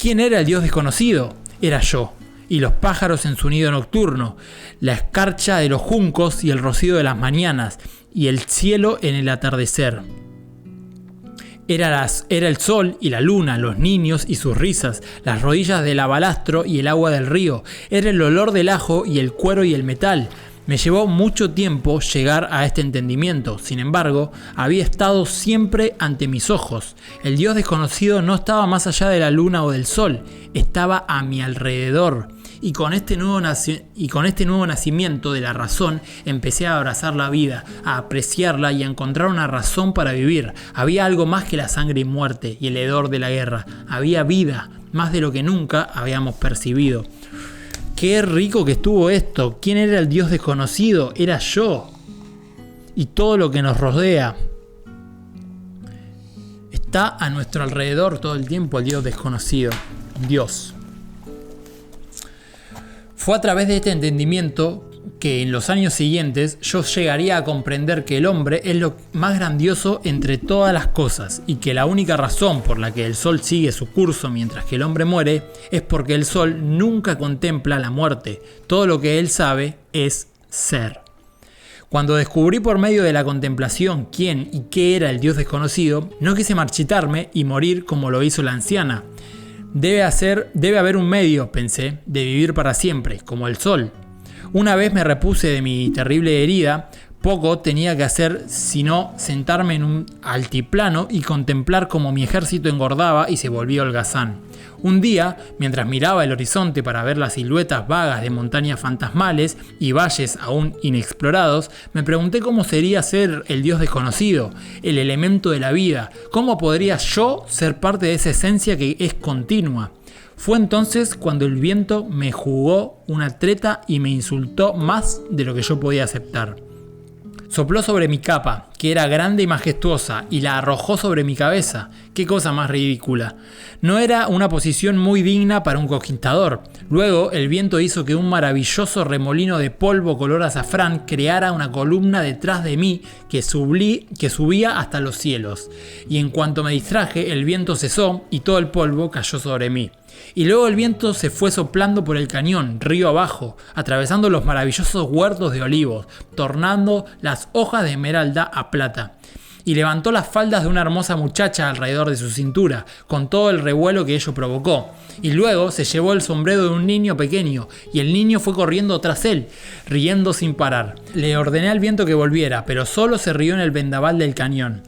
¿Quién era el Dios desconocido? Era yo, y los pájaros en su nido nocturno, la escarcha de los juncos y el rocío de las mañanas, y el cielo en el atardecer. Era el sol y la luna, los niños y sus risas, las rodillas del abalastro y el agua del río. Era el olor del ajo y el cuero y el metal. Me llevó mucho tiempo llegar a este entendimiento, sin embargo, había estado siempre ante mis ojos. El Dios desconocido no estaba más allá de la luna o del sol, estaba a mi alrededor. Y con este nuevo nacimiento de la razón, empecé a abrazar la vida, a apreciarla y a encontrar una razón para vivir. Había algo más que la sangre y muerte y el hedor de la guerra. Había vida, más de lo que nunca habíamos percibido. Qué rico que estuvo esto. ¿Quién era el Dios desconocido? Era yo. Y todo lo que nos rodea está a nuestro alrededor todo el tiempo, el Dios desconocido. Dios. Fue a través de este entendimiento que en los años siguientes yo llegaría a comprender que el hombre es lo más grandioso entre todas las cosas y que la única razón por la que el sol sigue su curso mientras que el hombre muere es porque el sol nunca contempla la muerte. Todo lo que él sabe es ser. Cuando descubrí por medio de la contemplación quién y qué era el Dios desconocido, no quise marchitarme y morir como lo hizo la anciana. Debe haber un medio, pensé, de vivir para siempre, como el sol. Una vez me repuse de mi terrible herida, poco tenía que hacer sino sentarme en un altiplano y contemplar cómo mi ejército engordaba y se volvía holgazán. Un día, mientras miraba el horizonte para ver las siluetas vagas de montañas fantasmales y valles aún inexplorados, me pregunté cómo sería ser el Dios desconocido, el elemento de la vida, cómo podría yo ser parte de esa esencia que es continua. Fue entonces cuando el viento me jugó una treta y me insultó más de lo que yo podía aceptar. Sopló sobre mi capa, que era grande y majestuosa, y la arrojó sobre mi cabeza. ¡Qué cosa más ridícula! No era una posición muy digna para un conquistador. Luego, el viento hizo que un maravilloso remolino de polvo color azafrán creara una columna detrás de mí que subía hasta los cielos. Y en cuanto me distraje, el viento cesó y todo el polvo cayó sobre mí. Y luego el viento se fue soplando por el cañón, río abajo, atravesando los maravillosos huertos de olivos, tornando las hojas de esmeralda a plata. Y levantó las faldas de una hermosa muchacha alrededor de su cintura, con todo el revuelo que ello provocó. Y luego se llevó el sombrero de un niño pequeño, y el niño fue corriendo tras él, riendo sin parar. Le ordené al viento que volviera, pero solo se rió en el vendaval del cañón.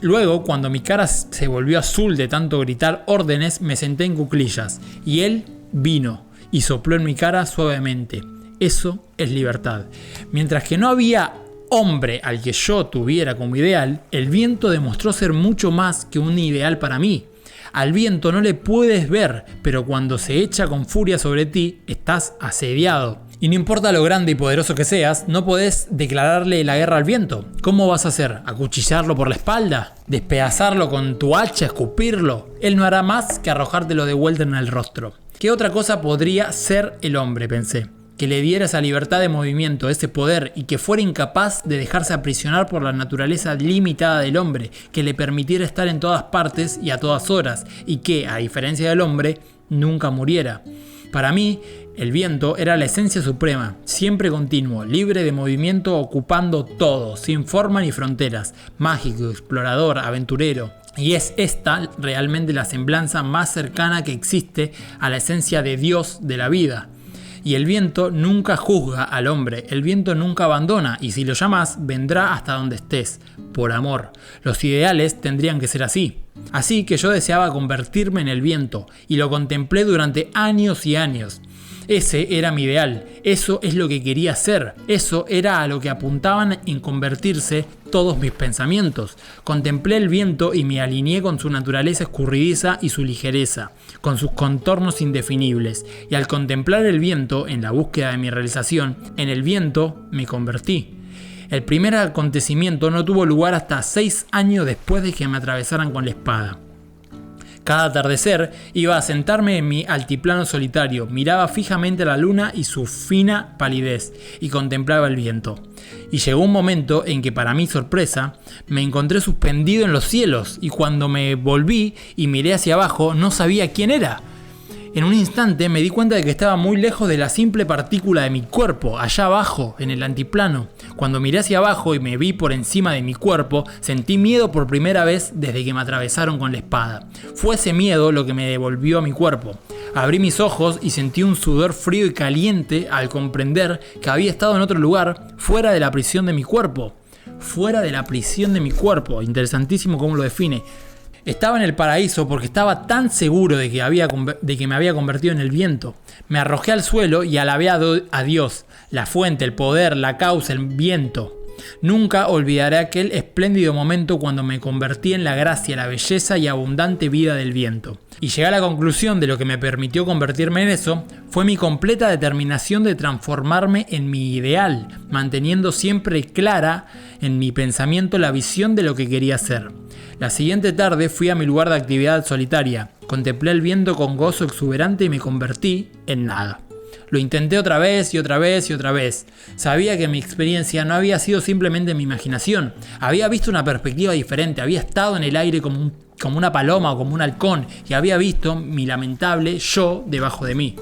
Luego, cuando mi cara se volvió azul de tanto gritar órdenes, me senté en cuclillas, y él vino y sopló en mi cara suavemente. Eso es libertad. Mientras que no había hombre al que yo tuviera como ideal, el viento demostró ser mucho más que un ideal para mí. Al viento no le puedes ver, pero cuando se echa con furia sobre ti, estás asediado. Y no importa lo grande y poderoso que seas, no podés declararle la guerra al viento. ¿Cómo vas a hacer? ¿Acuchillarlo por la espalda? ¿Despedazarlo con tu hacha? ¿Escupirlo? Él no hará más que arrojártelo de vuelta en el rostro. ¿Qué otra cosa podría ser el hombre? Pensé. Que le diera esa libertad de movimiento, ese poder, y que fuera incapaz de dejarse aprisionar por la naturaleza limitada del hombre, que le permitiera estar en todas partes y a todas horas, y que, a diferencia del hombre, nunca muriera. Para mí, el viento era la esencia suprema, siempre continuo, libre de movimiento, ocupando todo, sin forma ni fronteras, mágico, explorador, aventurero. Y es esta realmente la semblanza más cercana que existe a la esencia de Dios de la vida. Y el viento nunca juzga al hombre, el viento nunca abandona, y si lo llamas, vendrá hasta donde estés, por amor. Los ideales tendrían que ser así. Así que yo deseaba convertirme en el viento, y lo contemplé durante años y años. Ese era mi ideal, eso es lo que quería ser, eso era a lo que apuntaban en convertirse todos mis pensamientos. Contemplé el viento y me alineé con su naturaleza escurridiza y su ligereza, con sus contornos indefinibles, y al contemplar el viento en la búsqueda de mi realización, en el viento me convertí. El primer acontecimiento no tuvo lugar hasta 6 años después de que me atravesaran con la espada. Cada atardecer iba a sentarme en mi altiplano solitario, miraba fijamente a la luna y su fina palidez, y contemplaba el viento. Y llegó un momento en que, para mi sorpresa, me encontré suspendido en los cielos, y cuando me volví y miré hacia abajo, no sabía quién era. En un instante me di cuenta de que estaba muy lejos de la simple partícula de mi cuerpo, allá abajo, en el antiplano. Cuando miré hacia abajo y me vi por encima de mi cuerpo, sentí miedo por primera vez desde que me atravesaron con la espada. Fue ese miedo lo que me devolvió a mi cuerpo. Abrí mis ojos y sentí un sudor frío y caliente al comprender que había estado en otro lugar, fuera de la prisión de mi cuerpo. Fuera de la prisión de mi cuerpo. Interesantísimo cómo lo define. Estaba en el paraíso porque estaba tan seguro de que me había convertido en el viento. Me arrojé al suelo y alabé a Dios, la fuente, el poder, la causa, el viento. Nunca olvidaré aquel espléndido momento cuando me convertí en la gracia, la belleza y abundante vida del viento. Y llegué a la conclusión de lo que me permitió convertirme en eso fue mi completa determinación de transformarme en mi ideal, manteniendo siempre clara en mi pensamiento la visión de lo que quería ser. La siguiente tarde fui a mi lugar de actividad solitaria, contemplé el viento con gozo exuberante y me convertí en nada. Lo intenté otra vez y otra vez y otra vez. Sabía que mi experiencia no había sido simplemente mi imaginación. Había visto una perspectiva diferente, había estado en el aire como una paloma o como un halcón y había visto mi lamentable yo debajo de mí.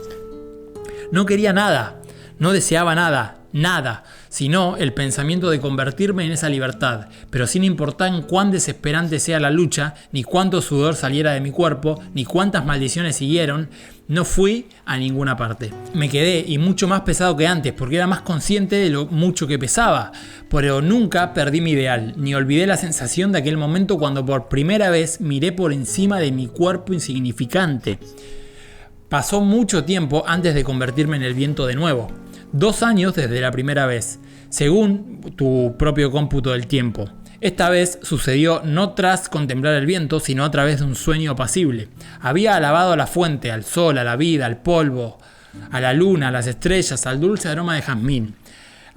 No quería nada, no deseaba nada, sino el pensamiento de convertirme en esa libertad, pero sin importar en cuán desesperante sea la lucha, ni cuánto sudor saliera de mi cuerpo, ni cuántas maldiciones siguieron, no fui a ninguna parte. Me quedé, y mucho más pesado que antes, porque era más consciente de lo mucho que pesaba, pero nunca perdí mi ideal, ni olvidé la sensación de aquel momento cuando por primera vez miré por encima de mi cuerpo insignificante. Pasó mucho tiempo antes de convertirme en el viento de nuevo. 2 años desde la primera vez, según tu propio cómputo del tiempo. Esta vez sucedió no tras contemplar el viento, sino a través de un sueño apacible. Había alabado a la fuente, al sol, a la vida, al polvo, a la luna, a las estrellas, al dulce aroma de jazmín.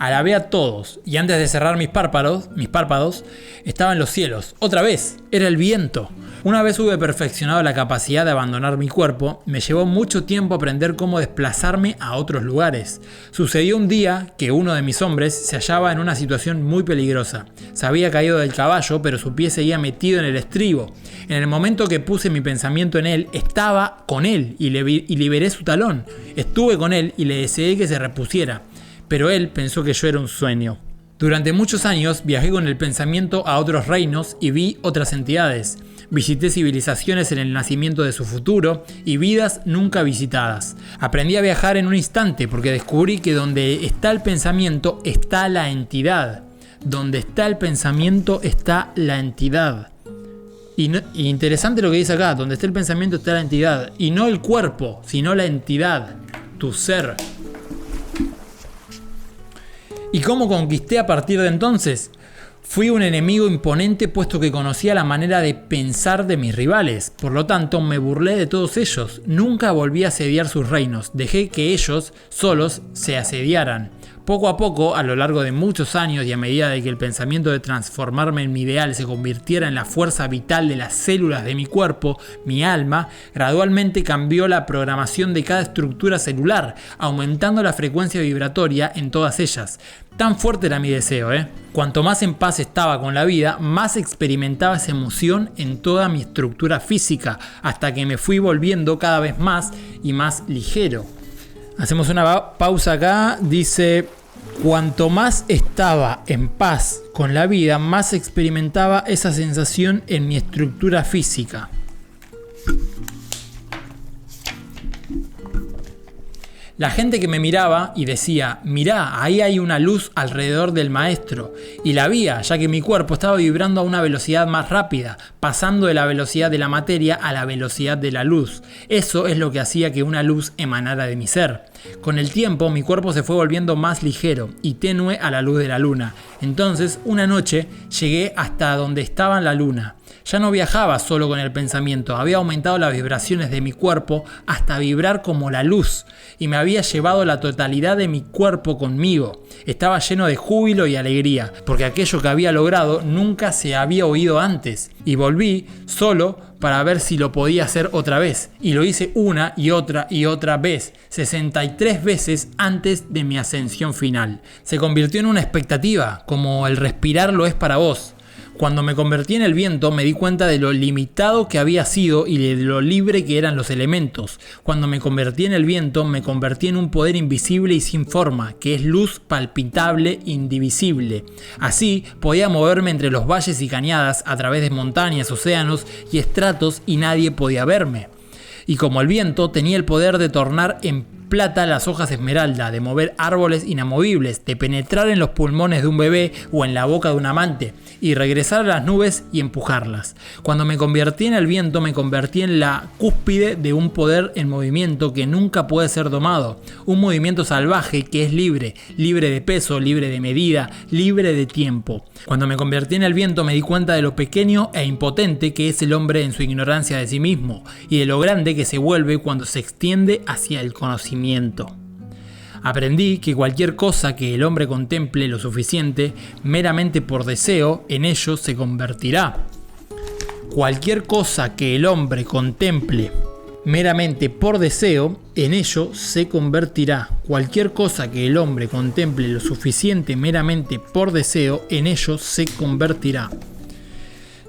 Alabé a todos y antes de cerrar mis párpados, estaba en los cielos. Otra vez, era el viento. Una vez hube perfeccionado la capacidad de abandonar mi cuerpo, me llevó mucho tiempo aprender cómo desplazarme a otros lugares. Sucedió un día que uno de mis hombres se hallaba en una situación muy peligrosa. Se había caído del caballo, pero su pie seguía metido en el estribo. En el momento que puse mi pensamiento en él, estaba con él y liberé su talón. Estuve con él y le deseé que se repusiera, pero él pensó que yo era un sueño. Durante muchos años viajé con el pensamiento a otros reinos y vi otras entidades. Visité civilizaciones en el nacimiento de su futuro y vidas nunca visitadas. Aprendí a viajar en un instante porque descubrí que donde está el pensamiento está la entidad. Donde está el pensamiento está la entidad. Y interesante lo que dice acá, donde está el pensamiento está la entidad. Y no el cuerpo, sino la entidad, tu ser. ¿Y cómo conquisté a partir de entonces? Fui un enemigo imponente puesto que conocía la manera de pensar de mis rivales. Por lo tanto, me burlé de todos ellos. Nunca volví a asediar sus reinos. Dejé que ellos solos se asediaran. Poco a poco, a lo largo de muchos años y a medida de que el pensamiento de transformarme en mi ideal se convirtiera en la fuerza vital de las células de mi cuerpo, mi alma, gradualmente cambió la programación de cada estructura celular, aumentando la frecuencia vibratoria en todas ellas. Tan fuerte era mi deseo, Cuanto más en paz estaba con la vida, más experimentaba esa emoción en toda mi estructura física, hasta que me fui volviendo cada vez más y más ligero. Hacemos una pausa acá, dice: cuanto más estaba en paz con la vida, más experimentaba esa sensación en mi estructura física. La gente que me miraba y decía: mirá, ahí hay una luz alrededor del maestro. Y la veía, ya que mi cuerpo estaba vibrando a una velocidad más rápida, pasando de la velocidad de la materia a la velocidad de la luz. Eso es lo que hacía que una luz emanara de mi ser. Con el tiempo, mi cuerpo se fue volviendo más ligero y tenue a la luz de la luna. Entonces, una noche, llegué hasta donde estaba la luna. Ya no viajaba solo con el pensamiento, había aumentado las vibraciones de mi cuerpo hasta vibrar como la luz y me había llevado la totalidad de mi cuerpo conmigo. Estaba lleno de júbilo y alegría, porque aquello que había logrado nunca se había oído antes, y volví solo para ver si lo podía hacer otra vez, y lo hice una y otra vez, 63 veces antes de mi ascensión final. Se convirtió en una expectativa, como el respirar lo es para vos. Cuando me convertí en el viento me di cuenta de lo limitado que había sido y de lo libre que eran los elementos. Cuando me convertí en el viento me convertí en un poder invisible y sin forma, que es luz palpitable, indivisible. Así podía moverme entre los valles y cañadas a través de montañas, océanos y estratos y nadie podía verme. Y como el viento tenía el poder de tornar en plata las hojas esmeralda, de mover árboles inamovibles, de penetrar en los pulmones de un bebé o en la boca de un amante y regresar a las nubes y empujarlas. Cuando me convertí en el viento me convertí en la cúspide de un poder en movimiento que nunca puede ser domado, un movimiento salvaje que es libre, libre de peso, libre de medida, libre de tiempo. Cuando me convertí en el viento me di cuenta de lo pequeño e impotente que es el hombre en su ignorancia de sí mismo y de lo grande que se vuelve cuando se extiende hacia el conocimiento. Aprendí que cualquier cosa que el hombre contemple lo suficiente, meramente por deseo, en ello se convertirá. Cualquier cosa que el hombre contemple meramente por deseo, en ello se convertirá. Cualquier cosa que el hombre contemple lo suficiente meramente por deseo, en ello se convertirá.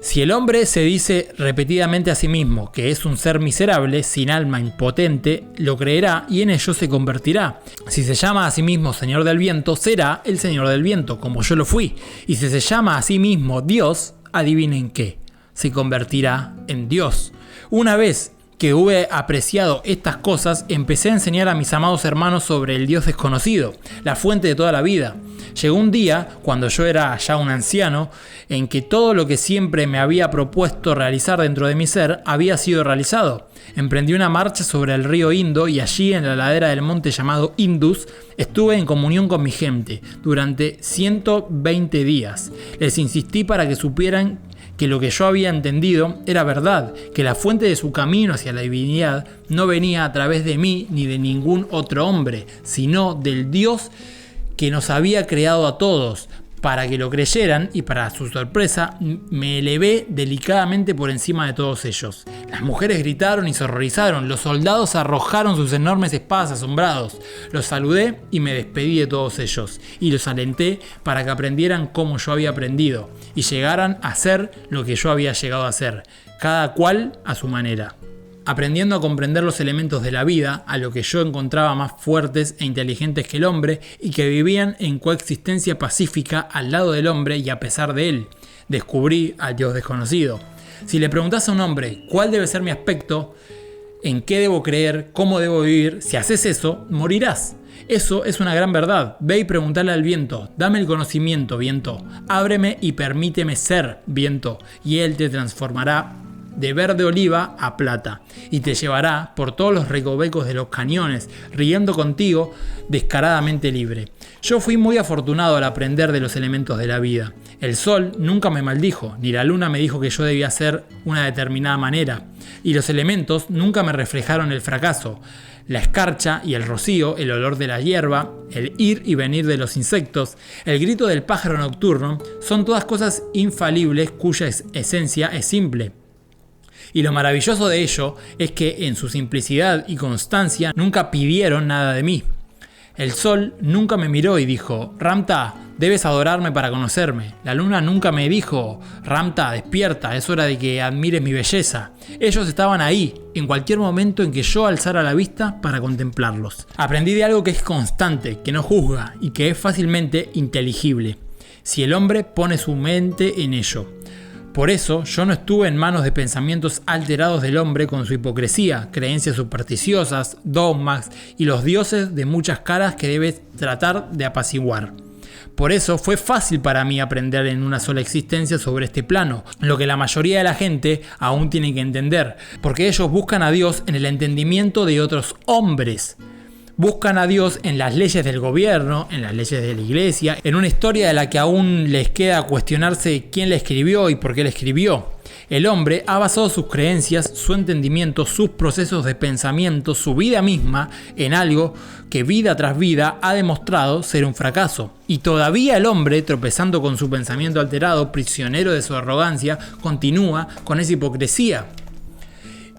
Si el hombre se dice repetidamente a sí mismo que es un ser miserable, sin alma, impotente, lo creerá y en ello se convertirá. Si se llama a sí mismo Señor del Viento, será el Señor del Viento, como yo lo fui. Y si se llama a sí mismo Dios, adivinen qué, se convertirá en Dios. Una vez que hube apreciado estas cosas, empecé a enseñar a mis amados hermanos sobre el Dios desconocido, la fuente de toda la vida. Llegó un día, cuando yo era ya un anciano, en que todo lo que siempre me había propuesto realizar dentro de mi ser había sido realizado. Emprendí una marcha sobre el río Indo y allí, en la ladera del monte llamado Indus, estuve en comunión con mi gente durante 120 días. Les insistí para que supieran que lo que yo había entendido era verdad, que la fuente de su camino hacia la divinidad no venía a través de mí ni de ningún otro hombre, sino del Dios que nos había creado a todos, para que lo creyeran, y para su sorpresa me elevé delicadamente por encima de todos ellos. Las mujeres gritaron y se horrorizaron, los soldados arrojaron sus enormes espadas asombrados. Los saludé y me despedí de todos ellos, y los alenté para que aprendieran como yo había aprendido, y llegaran a ser lo que yo había llegado a ser, cada cual a su manera. Aprendiendo a comprender los elementos de la vida, a lo que yo encontraba más fuertes e inteligentes que el hombre y que vivían en coexistencia pacífica al lado del hombre y a pesar de él, descubrí al Dios desconocido. Si le preguntas a un hombre cuál debe ser mi aspecto, en qué debo creer, cómo debo vivir, si haces eso, morirás. Eso es una gran verdad. Ve y preguntale al viento, dame el conocimiento, viento, ábreme y permíteme ser, viento, y él te transformará de verde oliva a plata, y te llevará por todos los recovecos de los cañones, riendo contigo descaradamente libre. Yo fui muy afortunado al aprender de los elementos de la vida. El sol nunca me maldijo, ni la luna me dijo que yo debía ser una determinada manera, y los elementos nunca me reflejaron el fracaso. La escarcha y el rocío, el olor de la hierba, el ir y venir de los insectos, el grito del pájaro nocturno, son todas cosas infalibles cuya esencia es simple. Y lo maravilloso de ello es que en su simplicidad y constancia nunca pidieron nada de mí. El sol nunca me miró y dijo, Ramta, debes adorarme para conocerme. La luna nunca me dijo, Ramta, despierta, es hora de que admires mi belleza. Ellos estaban ahí, en cualquier momento en que yo alzara la vista para contemplarlos. Aprendí de algo que es constante, que no juzga y que es fácilmente inteligible, si el hombre pone su mente en ello. Por eso yo no estuve en manos de pensamientos alterados del hombre con su hipocresía, creencias supersticiosas, dogmas y los dioses de muchas caras que debes tratar de apaciguar. Por eso fue fácil para mí aprender en una sola existencia sobre este plano, lo que la mayoría de la gente aún tiene que entender, porque ellos buscan a Dios en el entendimiento de otros hombres. Buscan a Dios en las leyes del gobierno, en las leyes de la iglesia, en una historia de la que aún les queda cuestionarse quién la escribió y por qué la escribió. El hombre ha basado sus creencias, su entendimiento, sus procesos de pensamiento, su vida misma en algo que vida tras vida ha demostrado ser un fracaso. Y todavía el hombre, tropezando con su pensamiento alterado, prisionero de su arrogancia, continúa con esa hipocresía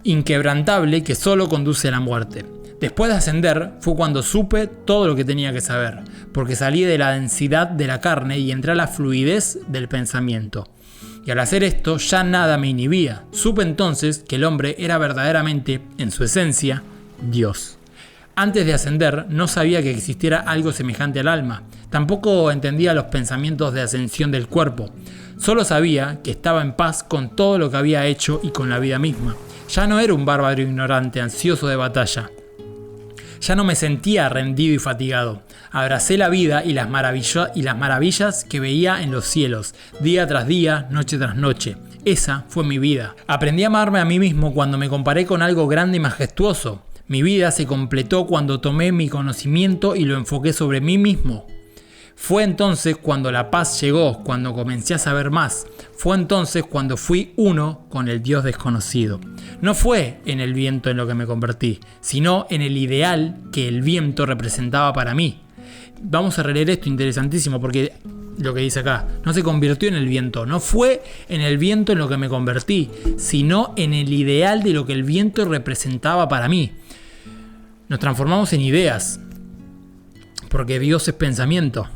inquebrantable que solo conduce a la muerte. Después de ascender fue cuando supe todo lo que tenía que saber, porque salí de la densidad de la carne y entré a la fluidez del pensamiento. Y al hacer esto ya nada me inhibía. Supe entonces que el hombre era verdaderamente, en su esencia, Dios. Antes de ascender no sabía que existiera algo semejante al alma. Tampoco entendía los pensamientos de ascensión del cuerpo. Solo sabía que estaba en paz con todo lo que había hecho y con la vida misma. Ya no era un bárbaro ignorante, ansioso de batalla. Ya no me sentía rendido y fatigado. Abracé la vida y las maravillas que veía en los cielos, día tras día, noche tras noche. Esa fue mi vida. Aprendí a amarme a mí mismo cuando me comparé con algo grande y majestuoso. Mi vida se completó cuando tomé mi conocimiento y lo enfoqué sobre mí mismo. Fue entonces cuando la paz llegó, cuando comencé a saber más. Fue entonces cuando fui uno con el Dios desconocido. No fue en el viento en lo que me convertí, sino en el ideal que el viento representaba para mí. Vamos a releer esto, interesantísimo, porque lo que dice acá, no se convirtió en el viento, no fue en el viento en lo que me convertí, sino en el ideal de lo que el viento representaba para mí. Nos transformamos en ideas, porque Dios es pensamiento.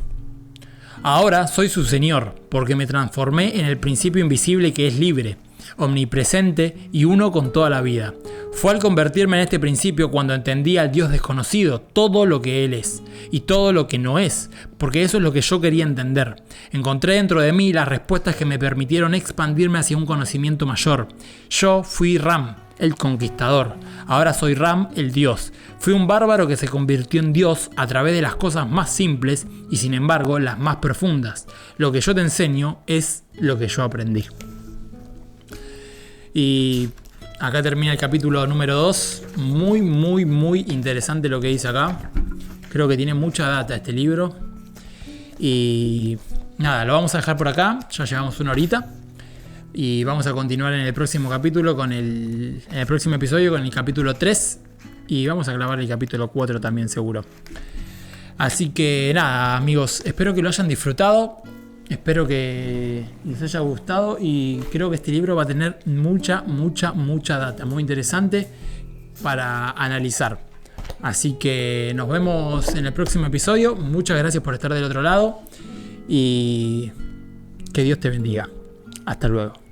Ahora soy su Señor, porque me transformé en el principio invisible que es libre, omnipresente y uno con toda la vida. Fue al convertirme en este principio cuando entendí al Dios desconocido, todo lo que Él es y todo lo que no es, porque eso es lo que yo quería entender. Encontré dentro de mí las respuestas que me permitieron expandirme hacia un conocimiento mayor. Yo fui Ram, el conquistador. Ahora soy Ram, el Dios. Fui un bárbaro que se convirtió en Dios a través de las cosas más simples y sin embargo las más profundas. Lo que yo te enseño es lo que yo aprendí. Y acá termina el capítulo número 2. Muy interesante lo que dice acá. Creo que tiene mucha data este libro. Y nada, lo vamos a dejar por acá. Ya llevamos una horita. Y vamos a continuar en el próximo capítulo en el próximo episodio con el capítulo 3. Y vamos a grabar el capítulo 4 también seguro. Así que nada, amigos, espero que lo hayan disfrutado. Espero que les haya gustado y creo que este libro va a tener mucha data, muy interesante para analizar. Así que nos vemos en el próximo episodio. Muchas gracias por estar del otro lado y que Dios te bendiga. Hasta luego.